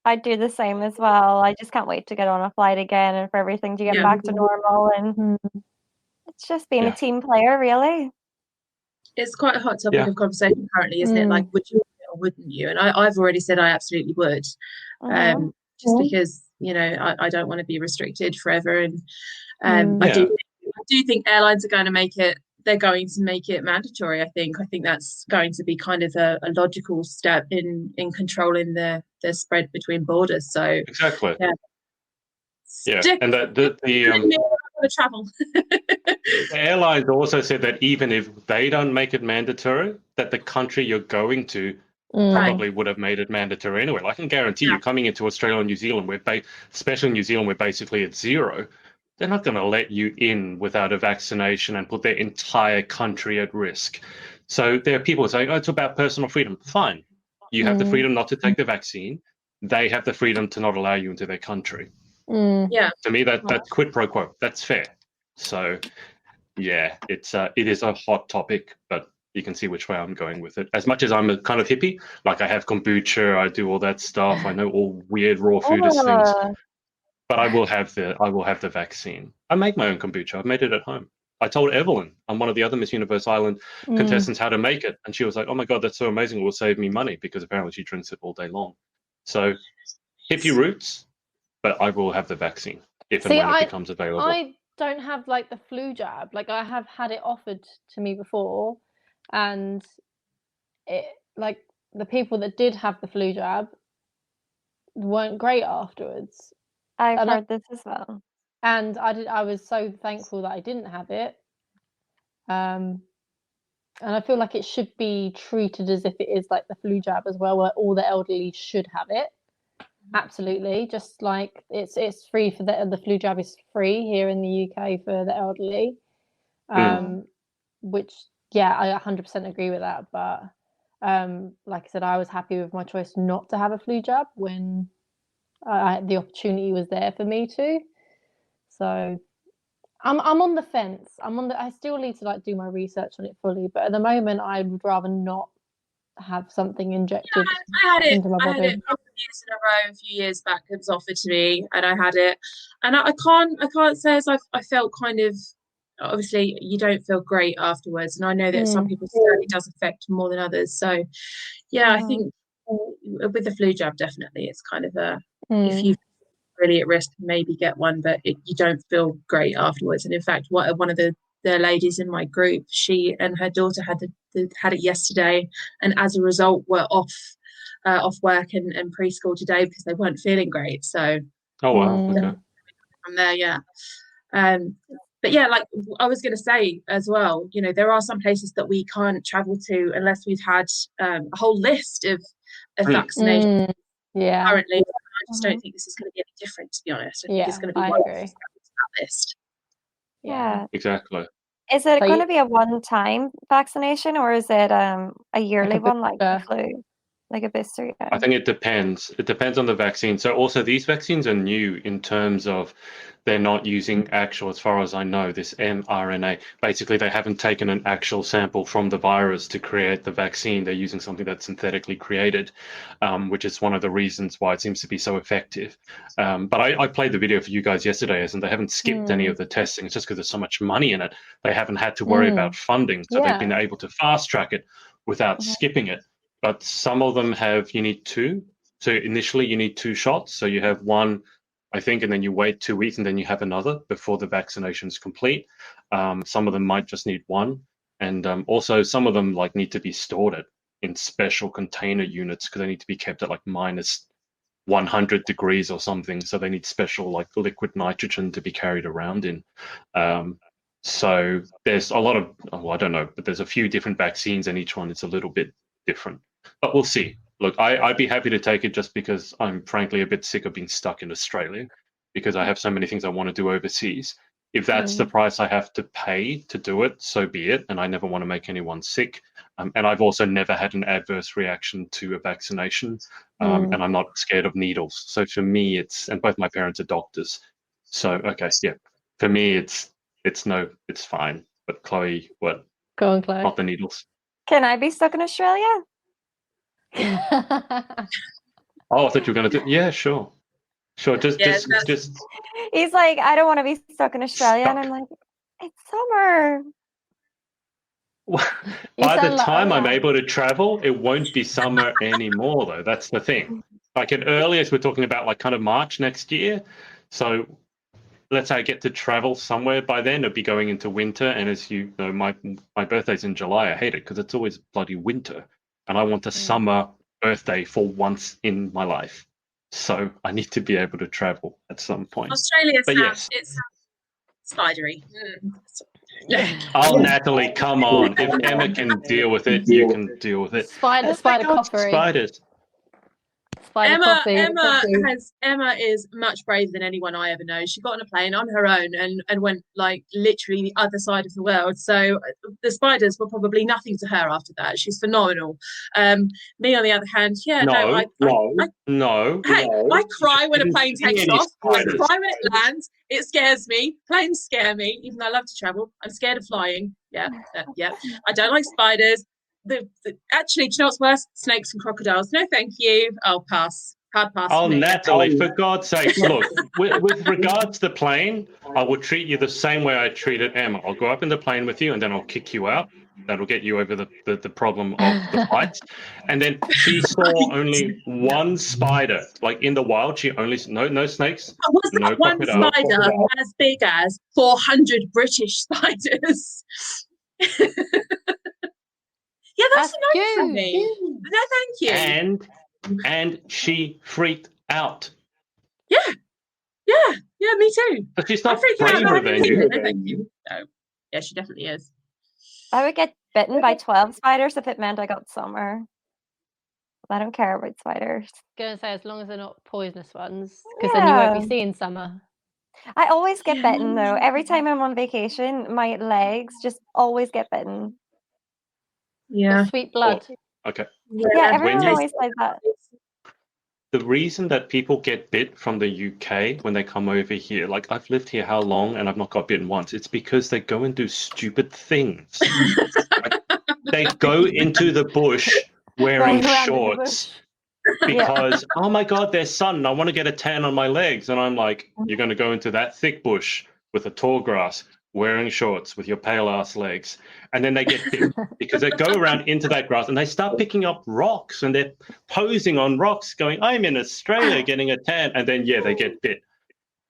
I'd do the same as well. I just can't wait to get on a flight again and for everything to get back to normal. And it's just being a team player, really. It's quite a hot topic of conversation currently, isn't it? Like, would you or wouldn't you? And I've already said I absolutely would, just because I don't want to be restricted forever. And I do think airlines are going to make it. They're going to make it mandatory. I think that's going to be kind of a logical step in controlling the spread between borders. So exactly, yeah. And the travel. The airlines also said that even if they don't make it mandatory, that the country you're going to probably would have made it mandatory anyway. I can guarantee you, coming into Australia and New Zealand, especially New Zealand, where basically it's 0. They're not going to let you in without a vaccination and put their entire country at risk. So there are people saying, it's about personal freedom. Fine. You have the freedom not to take the vaccine. They have the freedom to not allow you into their country. Yeah. To me, that's quid pro quo. That's fair. So, yeah, it is a hot topic, but you can see which way I'm going with it. As much as I'm a kind of hippie, like I have kombucha, I do all that stuff. I know all weird raw foodist things. But I will have the vaccine. I make my own kombucha. I've made it at home. I told Evelyn, I'm one of the other Miss Universe Island contestants, how to make it. And she was like, oh my God, that's so amazing. It will save me money, because apparently she drinks it all day long. So hip your roots, but I will have the vaccine if and when it becomes available. I don't have like the flu jab. Like I have had it offered to me before, and it like the people that did have the flu jab weren't great afterwards. I've heard this as well. And I was so thankful that I didn't have it. And I feel like it should be treated as if it is like the flu jab as well, where all the elderly should have it. Absolutely, just like it's free for the flu jab is free here in the UK for the elderly, which I 100% agree with that. But like I said, I was happy with my choice not to have a flu jab when the opportunity was there for me to. So I'm on the fence. I still need to like do my research on it fully, but at the moment I would rather not have something injected into my body. I had it a couple of years in a row. A few years back, it was offered to me, and I had it. And I can't say as I felt kind of. Obviously, you don't feel great afterwards, and I know that some people certainly does affect more than others. So, yeah, I think with the flu jab, definitely, it's kind of a if you're really at risk, maybe get one, but you don't feel great afterwards. And in fact, one of the ladies in my group, she and her daughter had it yesterday, and as a result were off work and preschool today because they weren't feeling great. So okay. From there, but yeah, like I was going to say as well, you know, there are some places that we can't travel to unless we've had a whole list of vaccinations. Currently, I just don't think this is going to be any different, to be honest. I think it's going to be one of that list. Yeah, exactly. Is it going to be a one-time vaccination, or is it a yearly one like the flu, like a booster? Yeah. I think it depends. It depends on the vaccine. So also these vaccines are new in terms of they're not using actual, as far as I know, this mRNA. Basically, they haven't taken an actual sample from the virus to create the vaccine. They're using something that's synthetically created, which is one of the reasons why it seems to be so effective. But I played the video for you guys yesterday, and they haven't skipped any of the testing. It's just because there's so much money in it. They haven't had to worry about funding. So they've been able to fast track it without skipping it. But some of them you need 2. So initially you need 2 shots. So you have one, I think, and then you wait 2 weeks and then you have another before the vaccination is complete. Some of them might just need 1. And also some of them like need to be stored in special container units because they need to be kept at like minus 100 degrees or something. So they need special like liquid nitrogen to be carried around in. So there's a lot of, I don't know, but there's a few different vaccines and each one is a little bit different. But we'll see. Look, I'd be happy to take it just because I'm frankly a bit sick of being stuck in Australia because I have so many things I want to do overseas. If that's the price I have to pay to do it, so be it. And I never want to make anyone sick. And I've also never had an adverse reaction to a vaccination. And I'm not scared of needles. So for me, and both my parents are doctors. So, okay, yeah. For me, it's fine. But Chloe, what? Go on, Chloe. Not the needles. Can I be stuck in Australia? Oh, I thought you were going to do. Yeah, sure. Just. He's like, I don't want to be stuck in Australia, and I'm like, it's summer. By the time I'm able to travel, it won't be summer anymore, though. That's the thing. Like at earliest, we're talking about like kind of March next year. So let's say I get to travel somewhere by then, it'll be going into winter. And as you know, my birthday's in July. I hate it because it's always bloody winter. And I want a summer birthday for once in my life. So I need to be able to travel at some point. Australia it's spidery. Oh, Natalie, come on. If Emma can deal with it, you can deal with it. Spider coppery. Spiders. Emma is much braver than anyone I ever know. She got on a plane on her own and went like literally the other side of the world. So the spiders were probably nothing to her after that. She's phenomenal. Me on the other hand, I cry when a plane takes off. I cry when it lands. It scares me. Planes scare me, even though I love to travel. I'm scared of flying. Yeah. I don't like spiders. Actually, do you know what's worse? Snakes and crocodiles. No, thank you. I'll pass. Hard pass Oh, for me. Natalie, for God's sake, look, with regards to the plane, I will treat you the same way I treated Emma. I'll go up in the plane with you and then I'll kick you out. That'll get you over the problem of the flights. And then she saw only one spider, like in the wild. She only, no snakes, Was no that one crocodile. spider as big as 400 British spiders? Yeah, that's enough for me. No, thank you. And she freaked out. Yeah, me too. But she's not freaking out braver about than it. you. No, thank you. No. Yeah, she definitely is. I would get bitten by 12 spiders if it meant I got summer. I don't care about spiders. Gonna say as long as they're not poisonous ones, because then you won't be seeing summer. I always get bitten though. Every time I'm on vacation, my legs just always get bitten. Yeah. Sweet blood. Okay. Yeah, everyone always says that. The reason that people get bit from the UK when they come over here, like I've lived here how long and I've not got bitten once, it's because they go and do stupid things. Like, they go into the bush wearing shorts because, oh my God, there's sun and I want to get a tan on my legs. And I'm like, you're going to go into that thick bush with the tall grass wearing shorts with your pale ass legs. And then they get bit because they go around into that grass and they start picking up rocks and they're posing on rocks going, I'm in Australia getting a tan. And then, they get bit.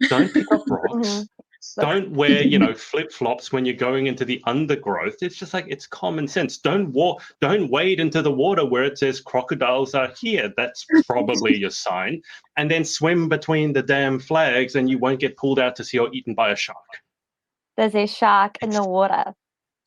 Don't pick up rocks. Don't wear, flip-flops when you're going into the undergrowth. It's just like, it's common sense. Don't wade into the water where it says crocodiles are here. That's probably your sign. And then swim between the damn flags and you won't get pulled out to sea or eaten by a shark. There's a shark in the water.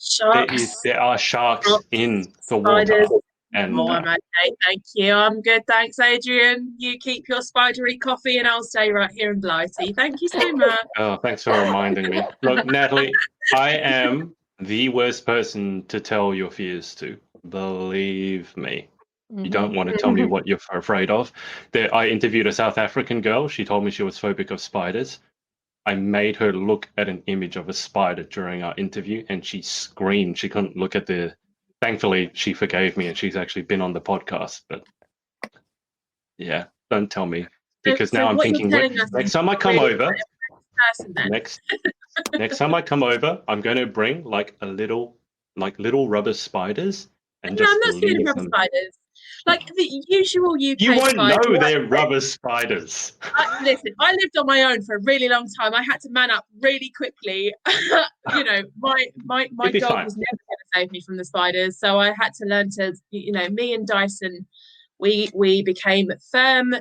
Sharks. There are sharks in the water. And I'm okay, thank you. I'm good, thanks, Adrian. You keep your spidery coffee and I'll stay right here in Blighty. Thank you so much. Oh, thanks for reminding me. Look, Natalie, I am the worst person to tell your fears to. Believe me. You don't want to tell me what you're afraid of. I interviewed a South African girl. She told me she was phobic of spiders. I made her look at an image of a spider during our interview and she screamed. She couldn't look at Thankfully, she forgave me and she's actually been on the podcast. But yeah, don't tell me. Because now I'm thinking, next time I come over, next time I come over, I'm going to bring like little rubber spiders and just I'm not scared of rubber spiders. Like the usual UK You won't spiders. know they're rubber spiders. Listen, I lived on my own for a really long time. I had to man up really quickly. My dog was never going to save me from the spiders, so I had to learn to. Me and Dyson, we became firm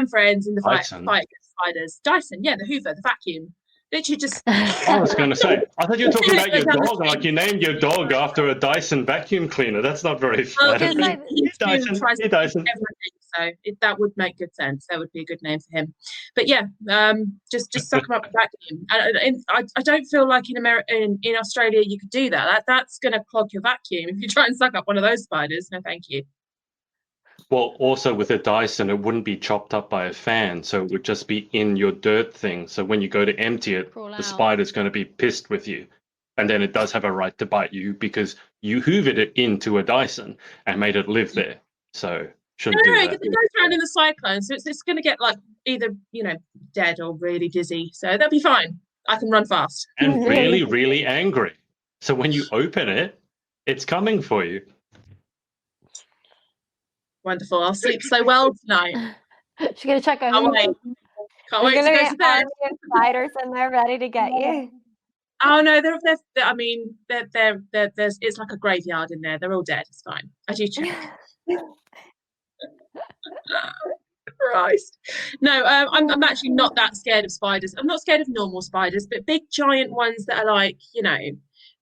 friends in the fight against spiders. Dyson, the Hoover, the vacuum. Literally just. I was going to say, I thought you were talking about your dog, like you named your dog after a Dyson vacuum cleaner. That's not very flattering. Dyson. So that would make good sense. That would be a good name for him. But just suck him up with vacuum. I don't feel like in Australia you could do that. That's going to clog your vacuum if you try and suck up one of those spiders. No, thank you. Well, also with a Dyson, it wouldn't be chopped up by a fan, so it would just be in your dirt thing. So when you go to empty it, the spider's going to be pissed with you. And then it does have a right to bite you because you hoovered it into a Dyson and made it live there. So shouldn't do that. Because it goes around in the cyclone, so it's going to get like either, dead or really dizzy. So that'll be fine. I can run fast. And really, really angry. So when you open it, it's coming for you. Wonderful. I'll sleep so well tonight. She's going to check her. Can't wait to go to bed. Spiders and they're ready to get you. Oh no, they're it's like a graveyard in there. They're all dead. It's fine. I do check. Christ. No, I'm actually not that scared of spiders. I'm not scared of normal spiders, but big giant ones that are like,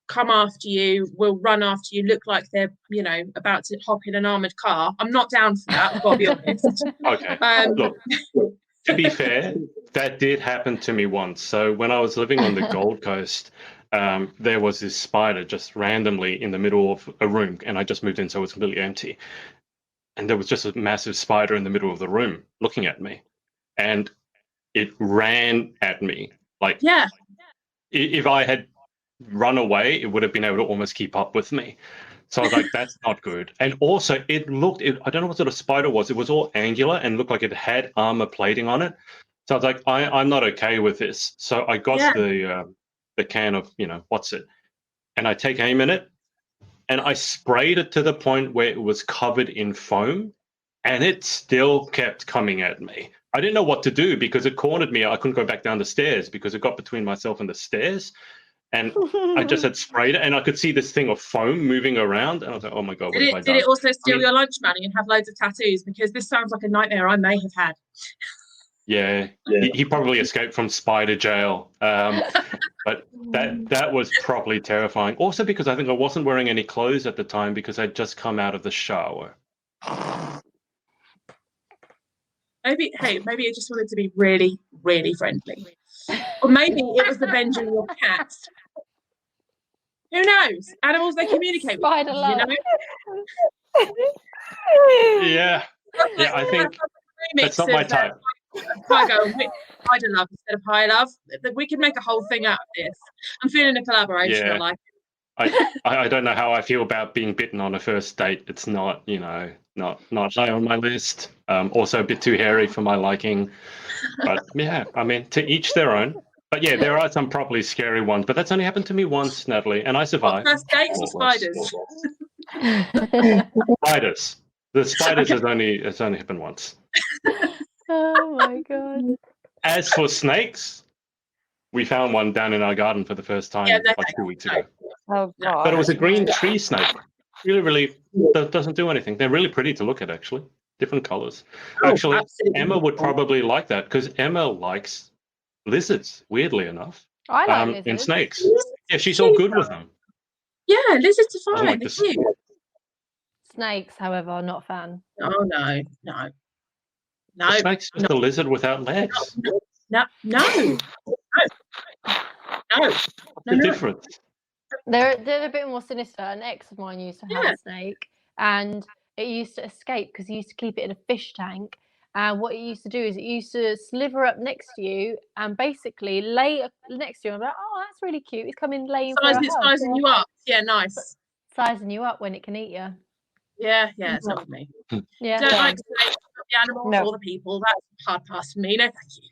come after you, will run after you, look like they're, about to hop in an armoured car. I'm not down for that, I've got to be honest. Okay. Look, to be fair, that did happen to me once. So when I was living on the Gold Coast, there was this spider just randomly in the middle of a room, and I just moved in, so it was completely empty. And there was just a massive spider in the middle of the room looking at me. And it ran at me. Like, if I had run away, it would have been able to almost keep up with me. So I was like, that's not good. And also, I don't know what sort of spider it was. It was all angular and looked like it had armor plating on it. So I was like, I'm not okay with this. So I got the can of, what's it? And I take aim in it, and I sprayed it to the point where it was covered in foam, and it still kept coming at me. I didn't know what to do because it cornered me. I couldn't go back down the stairs because it got between myself and the stairs. And I just had sprayed it, and I could see this thing of foam moving around, and I was like, "Oh my god, what have I done?" Did it also steal your lunch money and have loads of tattoos? Because this sounds like a nightmare I may have had. Yeah. He probably escaped from spider jail, but that was properly terrifying. Also, because I think I wasn't wearing any clothes at the time because I'd just come out of the shower. Maybe I just wanted to be really, really friendly, or maybe it was the Benjamin your cat. Who knows? Animals, they communicate with Spider love. Yeah, I think that's not my type. Spider love instead of high love. We could make a whole thing out of this. I'm feeling a collaboration. Yeah. I like it. I don't know how I feel about being bitten on a first date. It's not, not high on my list. Also a bit too hairy for my liking. But yeah, I mean, to each their own. But yeah, there are some properly scary ones. But that's only happened to me once, Natalie, and I survived. First dates or spiders? Spiders. The spiders has only happened once. Oh my god. As for snakes, we found one down in our garden for the first time like 2 weeks ago. Oh god. But it was a green tree snake. Really doesn't do anything. They're really pretty to look at, actually. Different colors. Actually, absolutely. Emma would probably like that because Emma likes lizards, weirdly enough. I like lizards. And snakes. Yeah, she's all good with them. Yeah, lizards are fine. Like They're cute. Snakes, however, not a fan. Oh no. The snake's just a lizard without legs. No. The difference. They're a bit more sinister. An ex of mine used to have a snake, and it used to escape because he used to keep it in a fish tank. And what it used to do is it used to sliver up next to you and basically lay next to you. I'm like, oh, that's really cute. It's coming laying for a hug. Sizing you up. Yeah, nice. Sizing you up when it can eat you. Yeah, it's not with me. Yeah. Don't like snakes, the animals or the people. That's a hard pass for me. No, thank you.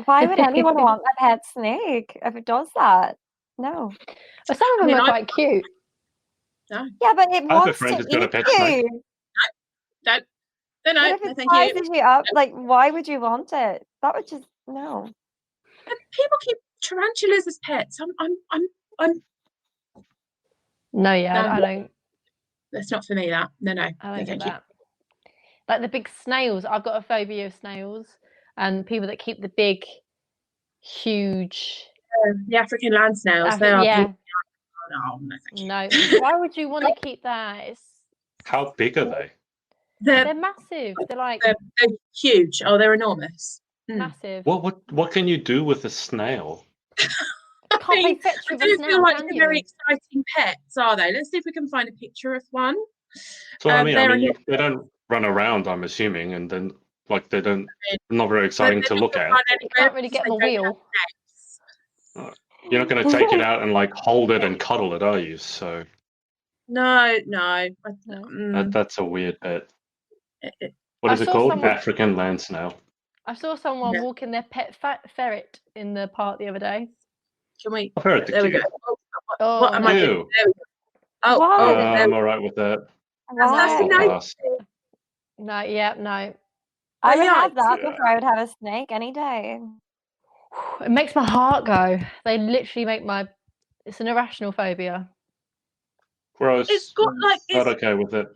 Why would anyone want a pet snake if it does that? No. But some of them are quite cute. No. Yeah, but it I have a wants friend to who's got a eat pet snake. you. No, But if it sizes you up, like, why would you want it? That would just no. But people keep tarantulas as pets. I'm. No, I don't. That's not for me. That no. I don't get that. Like the big snails. I've got a phobia of snails, and people that keep the big, huge. The African land snails. They are. Yeah. No, thank you. No. Why would you want to keep that? How big are they? They're massive. They're huge. Oh, they're enormous. Massive. What can you do with a snail? Can't play fetch with a snail, feel like they're very exciting pets, are they? Let's see if we can find a picture of one. So they don't run around, I'm assuming, and then they're not very exciting to look at. You can't really get the wheel. You're not going to take it out and hold it and cuddle it, are you? So no. That's a weird pet. What is it called? African land snail. I saw someone walking their pet ferret in the park the other day. Can we? There we go. What am I doing? I'm all right with that. No. I would have that before I would have a snake any day. It makes my heart go. They literally make it's an irrational phobia. Gross. It's got not okay with it.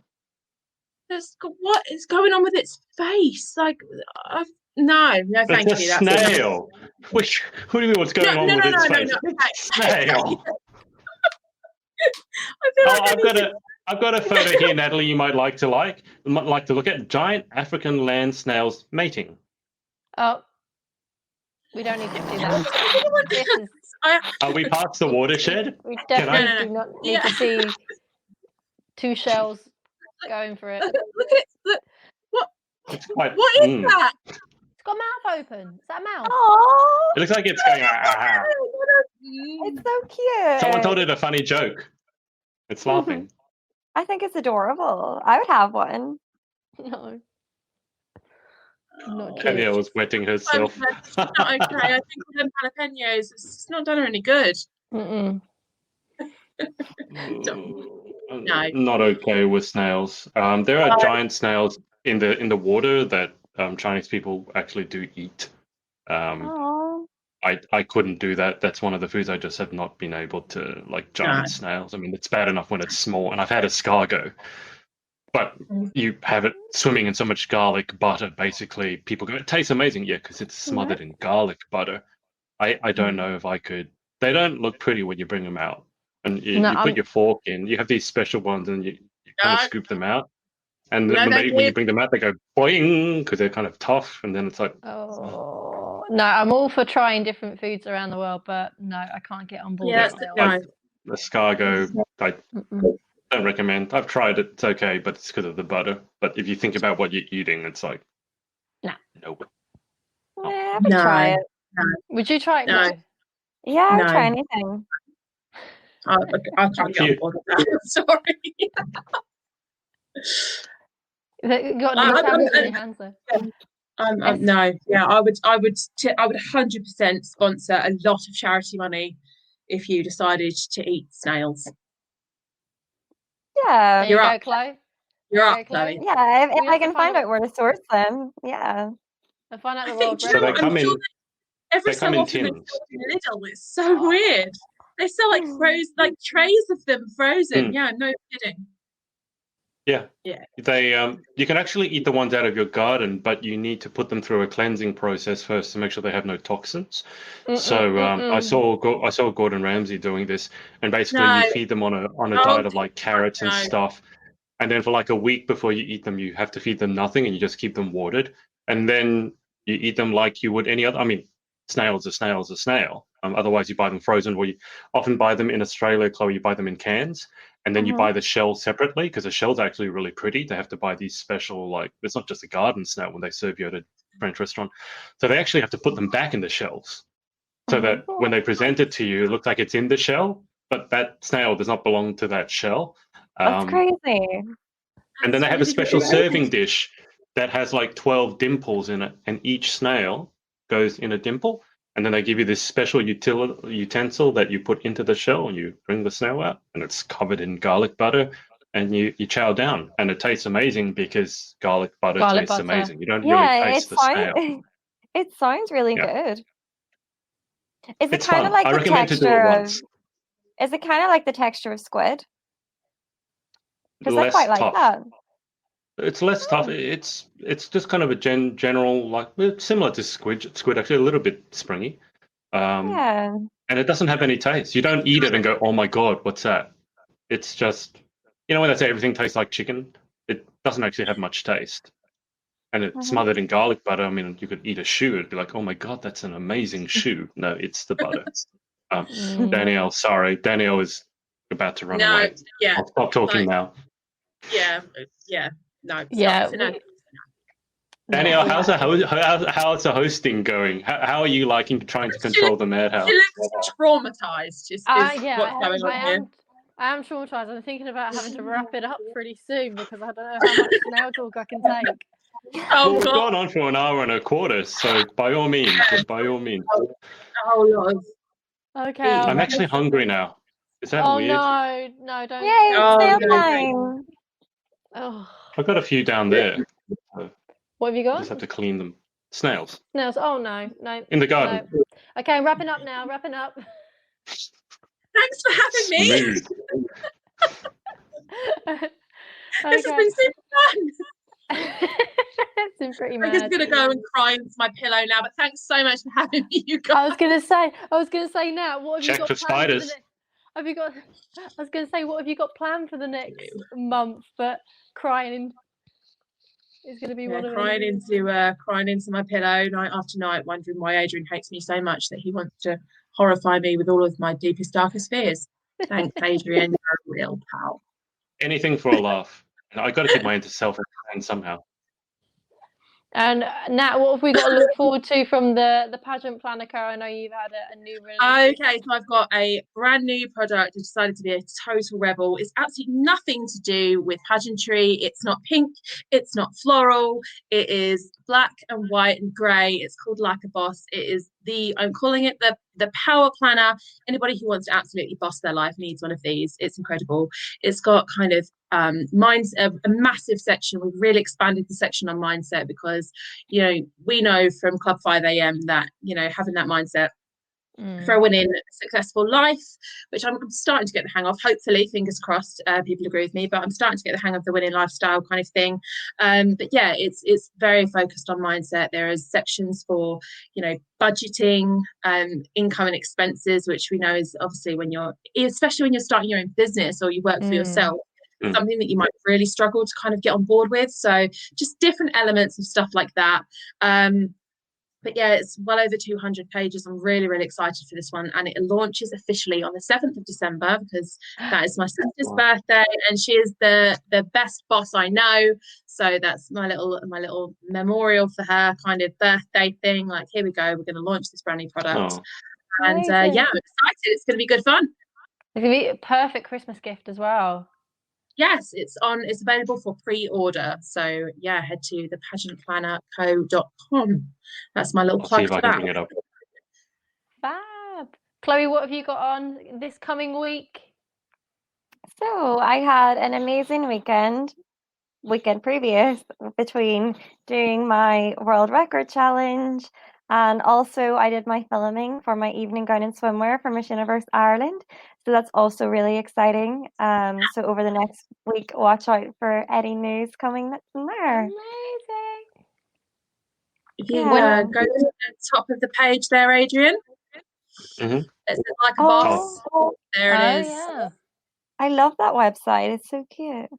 What is going on with its face? No, thank you. It's a snail. What do you mean? What's going on with its face? Snail. I've got a photo here, Natalie. You might like to look at giant African land snails mating. Oh, we don't need to do that. Are we past the watershed? We definitely do not need to see two shells going for it. Look. What is that? It's got a mouth open. Is that a mouth? Oh, it looks like it's going. It's so cute. Someone told it a funny joke. It's laughing. I think it's adorable. I would have one. No. Not cute. Danielle was wetting herself. It's not okay. I think with them jalapenos, it's not done her any good. Mm-mm. No. Not okay with snails. There are giant snails in the water that Chinese people actually do eat. Oh. I couldn't do that. That's one of the foods I just have not been able to, like giant snails. I mean, it's bad enough when it's small, and I've had escargot, but you have it swimming in so much garlic butter. Basically, people go, "It tastes amazing." Yeah, because it's smothered in garlic butter. I don't know if I could. They don't look pretty when you bring them out, and you put your fork in. You have these special ones, and you kind of scoop them out. And then when you bring them out, they go boing because they're kind of tough, and then it's like, oh no, I'm all for trying different foods around the world, but no, I can't get on board. Yeah, escargot, I don't recommend. I've tried it; it's okay, but it's because of the butter. But if you think about what you're eating, it's like, no. Yeah, I would try it. No. Would you try it? No. Yeah, I would try anything. I can't get on board with that. Sorry. You got any tablets in your hands though? No, yeah, I would 100% sponsor a lot of charity money if you decided to eat snails. Yeah, there you go, Chloe. You're up, Chloe. Yeah, if I can find out where to source them, yeah. And find out the world. So they come in. Every They so come in often tins. Lidl, it's so weird. They sell like like trays of them frozen. Yeah, no kidding. Yeah. They you can actually eat the ones out of your garden, but you need to put them through a cleansing process first to make sure they have no toxins. So I saw Gordon Ramsay doing this, and basically you feed them on a diet of like carrots and stuff, and then for like a week before you eat them, you have to feed them nothing, and you just keep them watered, and then you eat them like you would any other. I mean, snail's a snail. Otherwise, you buy them frozen. Or you often buy them in Australia, Chloe. You buy them in cans. And then you buy the shell separately because the shell's actually really pretty. They have to buy these special, like, it's not just a garden snail when they serve you at a French restaurant. So they actually have to put them back in the shells so that when they present it to you, it looks like it's in the shell, but that snail does not belong to that shell. That's crazy. And then they have a special serving dish that has like 12 dimples in it, and each snail goes in a dimple. And then they give you this special utensil that you put into the shell, and you bring the snail out, and it's covered in garlic butter, and you chow down, and it tastes amazing because garlic butter tastes amazing. You don't really taste the snail. It sounds really good. Is it It's kind fun. of like I the recommend to do it texture once. Is it kind of like the texture of squid? Because I Less quite like tough. that. It's less tough. It's just kind of a general, like, similar to squid actually, a little bit springy. Yeah. And it doesn't have any taste. You don't eat it and go, oh my God, what's that? It's just, when they say everything tastes like chicken, it doesn't actually have much taste. And it's smothered in garlic butter. I mean, you could eat a shoe. It'd be like, oh my God, that's an amazing shoe. No, it's the butter. Danielle, sorry. Danielle is about to run away. Yeah. I'll stop talking now. Yeah. No. Yeah. Danielle, how's the hosting going? How are you liking trying to control the madhouse? She looks traumatized. Is what's going on here. I am traumatized. I'm thinking about having to wrap it up pretty soon because I don't know how much snail talk I can take. Well, we've gone on for an hour and a quarter, so by all means. Oh Lord. Okay. I'm actually hungry now. Is that weird? No, don't. Yay, snail time. Oh. I've got a few down there. What have you got? I just have to clean them. Snails. Snails. Oh no. In the garden. No. Okay, wrapping up now. Wrapping up. Thanks for having me. Smooth. This has been super fun. It's been pretty mad. I'm just gonna go and cry into my pillow now. But thanks so much for having me, you guys. I was gonna say now. What have you got for spiders. Have you got? I was gonna say, what have you got planned for the next month? But crying is going to be one of crying into my pillow night after night, wondering why Adrian hates me so much that he wants to horrify me with all of my deepest, darkest fears. Thanks, Adrian. You're a real pal. Anything for a laugh. I got to keep my inner self in hand somehow. And Nat, what have we got to look forward to from the pageant planner co? I know you've had a new release. Okay, so I've got a brand new product. I decided to be a total rebel. It's absolutely nothing to do with pageantry. It's not pink. It's not floral. It is black and white and grey. It's called Like a Boss. It is I'm calling it the power planner. Anybody who wants to absolutely boss their life needs one of these. It's incredible. It's got kind of mindset, a massive section. We've really expanded the section on mindset because, we know from Club 5 AM that, having that mindset for a winning successful life, which I'm starting to get the hang of. Hopefully, fingers crossed, people agree with me, but I'm starting to get the hang of the winning lifestyle kind of thing. But yeah, it's very focused on mindset. There is sections for, budgeting, income and expenses, which we know is obviously especially when you're starting your own business or you work for yourself, something that you might really struggle to kind of get on board with. So just different elements of stuff like that. But yeah, it's well over 200 pages. I'm really, really excited for this one. And it launches officially on the 7th of December because that is my sister's birthday and she is the best boss I know. So that's my little memorial for her kind of birthday thing. Like, here we go. We're going to launch this brand new product. And yeah, I'm excited. It's going to be good fun. It's going to be a perfect Christmas gift as well. Yes, it's available for pre-order. So yeah, head to thepageantplannerco.com. That's my little plug for that. Bring it up. Fab. Chloe, what have you got on this coming week? So I had an amazing weekend previous between doing my world record challenge, and also I did my filming for my evening gown and swimwear for Miss Universe Ireland. So that's also really exciting. So over the next week, watch out for any news coming from there. Amazing. If you go to the top of the page there, Adrian, it says Like a Boss. There it is. Yeah. I love that website. It's so cute.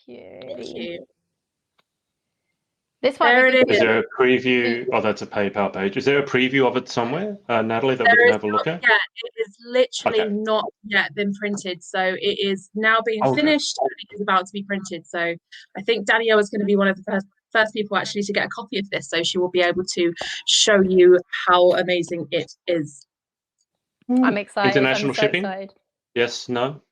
Beauty. This one is there a preview? Oh, that's a PayPal page. Is there a preview of it somewhere, Natalie, that we can have a look at? Yeah, it is literally not yet been printed. So it is now being finished and it is about to be printed. So I think Danielle is going to be one of the first people actually to get a copy of this. So she will be able to show you how amazing it is. I'm excited. International shipping? Excited. Yes, no?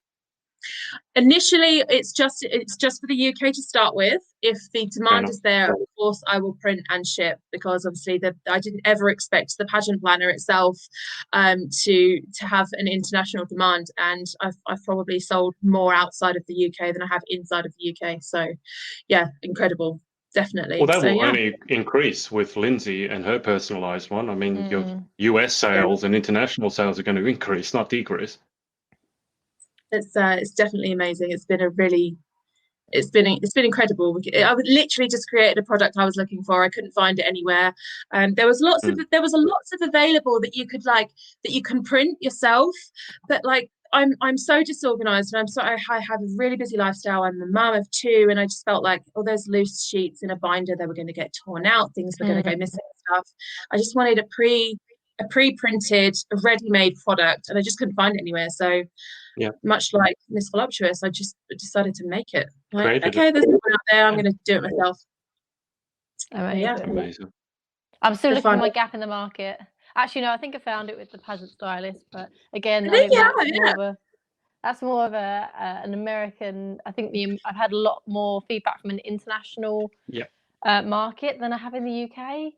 Initially, it's just for the UK to start with. If the demand is there, of course, I will print and ship, because obviously I didn't ever expect the pageant planner itself to have an international demand, and I've probably sold more outside of the UK than I have inside of the UK. So, yeah, incredible. Definitely. Well, that will only increase with Lindsay and her personalised one. I mean, your US sales and international sales are going to increase, not decrease. It's definitely amazing. It's been incredible. I would literally just created a product I was looking for. I couldn't find it anywhere. There was lots of available that you can print yourself, but like I'm so disorganized, and I have a really busy lifestyle. I'm a mum of 2, and I just felt like all those loose sheets in a binder, they were going to get torn out, things were going to go missing and stuff. I just wanted a pre-printed, ready-made product, and I just couldn't find it anywhere. So much like Miss Voluptuous, I just decided to make it. Like, okay, there's one out there, I'm going to do it myself. Amazing. I'm still looking for my gap in the market. Actually, no, I think I found it with the pageant stylist, but again, that's more of an American. I think I've had a lot more feedback from an international market than I have in the UK.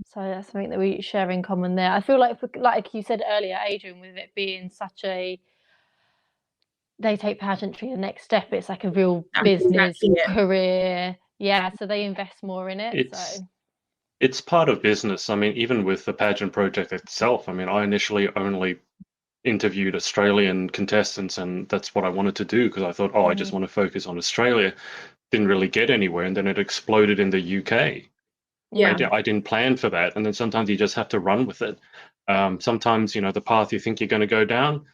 So that's something that we share in common there. I feel like you said earlier, Adrian, with it being they take pageantry the next step. It's like a real business career. Yeah, so they invest more in it. It's part of business. I mean, even with the pageant project itself, I mean, I initially only interviewed Australian contestants, and that's what I wanted to do, because I thought, I just want to focus on Australia. Didn't really get anywhere, and then it exploded in the UK. Yeah, I didn't plan for that, and then sometimes you just have to run with it. Sometimes, the path you think you're going to go down,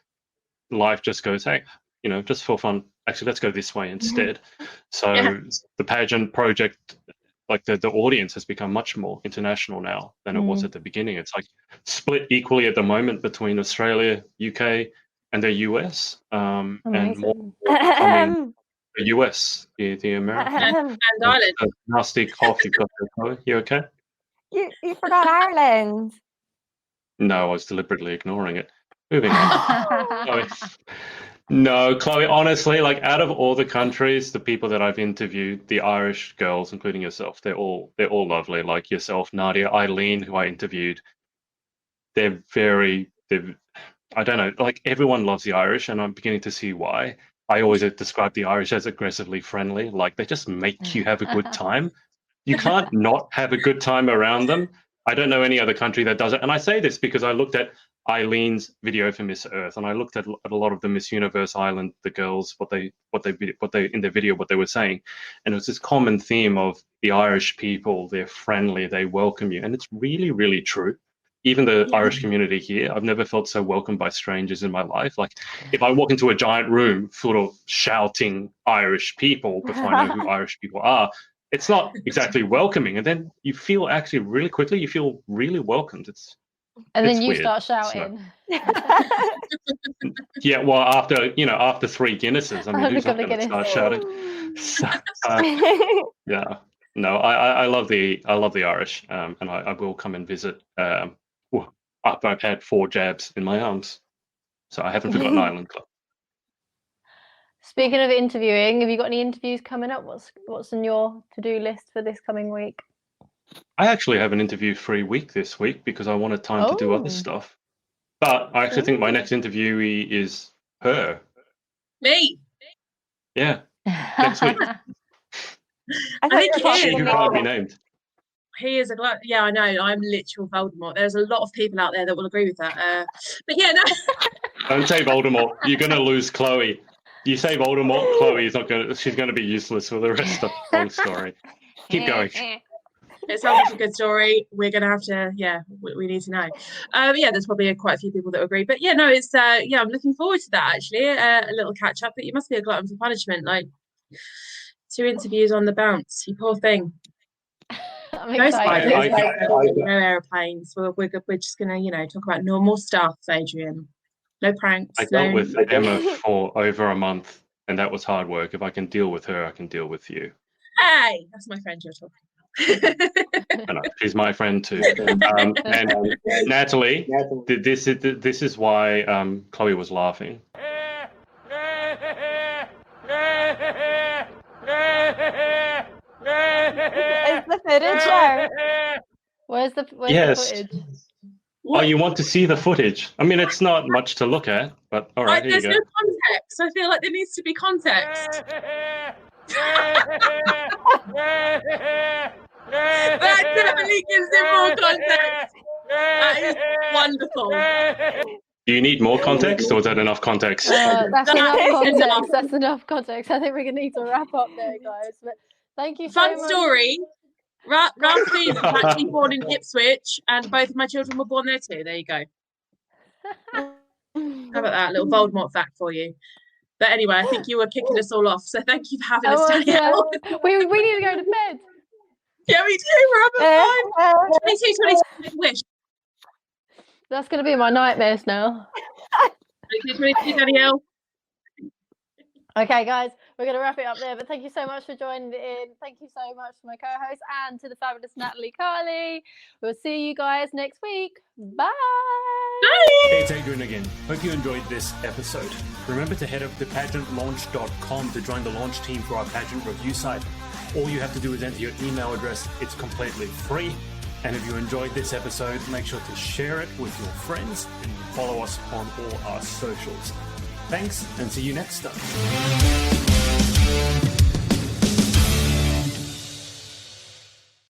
life just goes, hey, just for fun, actually, let's go this way instead. So the pageant project, like the audience has become much more international now than it was at the beginning. It's like split equally at the moment between Australia, UK, and the US. And more. The US, the American. And Ireland. Nasty cough you've got there, Chloe. You okay? You forgot Ireland. No, I was deliberately ignoring it. Moving on. Chloe. No, Chloe, honestly, like out of all the countries, the people that I've interviewed, the Irish girls, including yourself, they're all lovely. Like yourself, Nadia, Eileen, who I interviewed, I don't know, like everyone loves the Irish, and I'm beginning to see why. I always describe the Irish as aggressively friendly. Like they just make you have a good time. You can't not have a good time around them. I don't know any other country that does it. And I say this because I looked at Eileen's video for Miss Earth, and I looked at a lot of the Miss Universe Island, the girls, what they in their video, what they were saying, and it was this common theme of the Irish people. They're friendly, they welcome you, and it's really, really true. Even the Irish community here, I've never felt so welcomed by strangers in my life. Like if I walk into a giant room full of shouting Irish people before I know who Irish people are, it's not exactly welcoming. And then you feel actually really quickly, you feel really welcomed. And then you weird. start shouting. Yeah, well, after 3 Guinnesses, I mean, who's not going to start shouting? So, yeah, no, I love the Irish, and I will come and visit. After I've had 4 jabs in my arms, so I haven't forgotten Ireland Club. Speaking of interviewing, have you got any interviews coming up? What's on your to-do list for this coming week? I actually have an interview-free week this week because I wanted time to do other stuff. But I actually think my next interviewee is her. Me? Yeah, next week. I think She who can't be named. He is yeah, I know. I'm literal Voldemort. There's a lot of people out there that will agree with that. But yeah, no. Don't say Voldemort. You're going to lose Chloe. You say Voldemort, Chloe is not going to. She's going to be useless for the rest of the whole story. Keep going. It sounds like a good story. We're going to have to, we need to know. Yeah, there's probably quite a few people that agree. But yeah, no, it's, I'm looking forward to that actually. A little catch up. But you must be a glutton for punishment. Like 2 interviews on the bounce. You poor thing. I'm excited. No airplanes. We're just going to, talk about normal stuff, Adrian. No pranks. I dealt with Emma for over a month, and that was hard work. If I can deal with her, I can deal with you. Hey, that's my friend you're talking about. No, she's my friend too. And Natalie, this is why Chloe was laughing. Is the footage there? Where's the footage? Oh, you want to see the footage? I mean, it's not much to look at, but all right, here you go. There's no context. I feel like there needs to be context. That definitely gives it more context. That is wonderful. Do you need more context, or is that enough context? That's enough context. That's enough context. I think we're going to need to wrap up there, guys. But thank you so much. Fun story. Ralph Louise was actually born in Ipswich, and both of my children were born there too. There you go. How about that little Voldemort fact for you? But anyway, I think you were kicking us all off, so thank you for having us, Danielle. We need to go to bed. Yeah, we do. We're having fun. 22, wish. That's going to be my nightmares now. 22, Danielle. Okay, guys, we're going to wrap it up there. But thank you so much for joining in. Thank you so much to my co-host and to the fabulous Natalie Carley. We'll see you guys next week. Bye. Hey, it's Adrian again. Hope you enjoyed this episode. Remember to head over to pageantlaunch.com to join the launch team for our pageant review site. All you have to do is enter your email address. It's completely free. And if you enjoyed this episode, make sure to share it with your friends and follow us on all our socials. Thanks, and see you next time.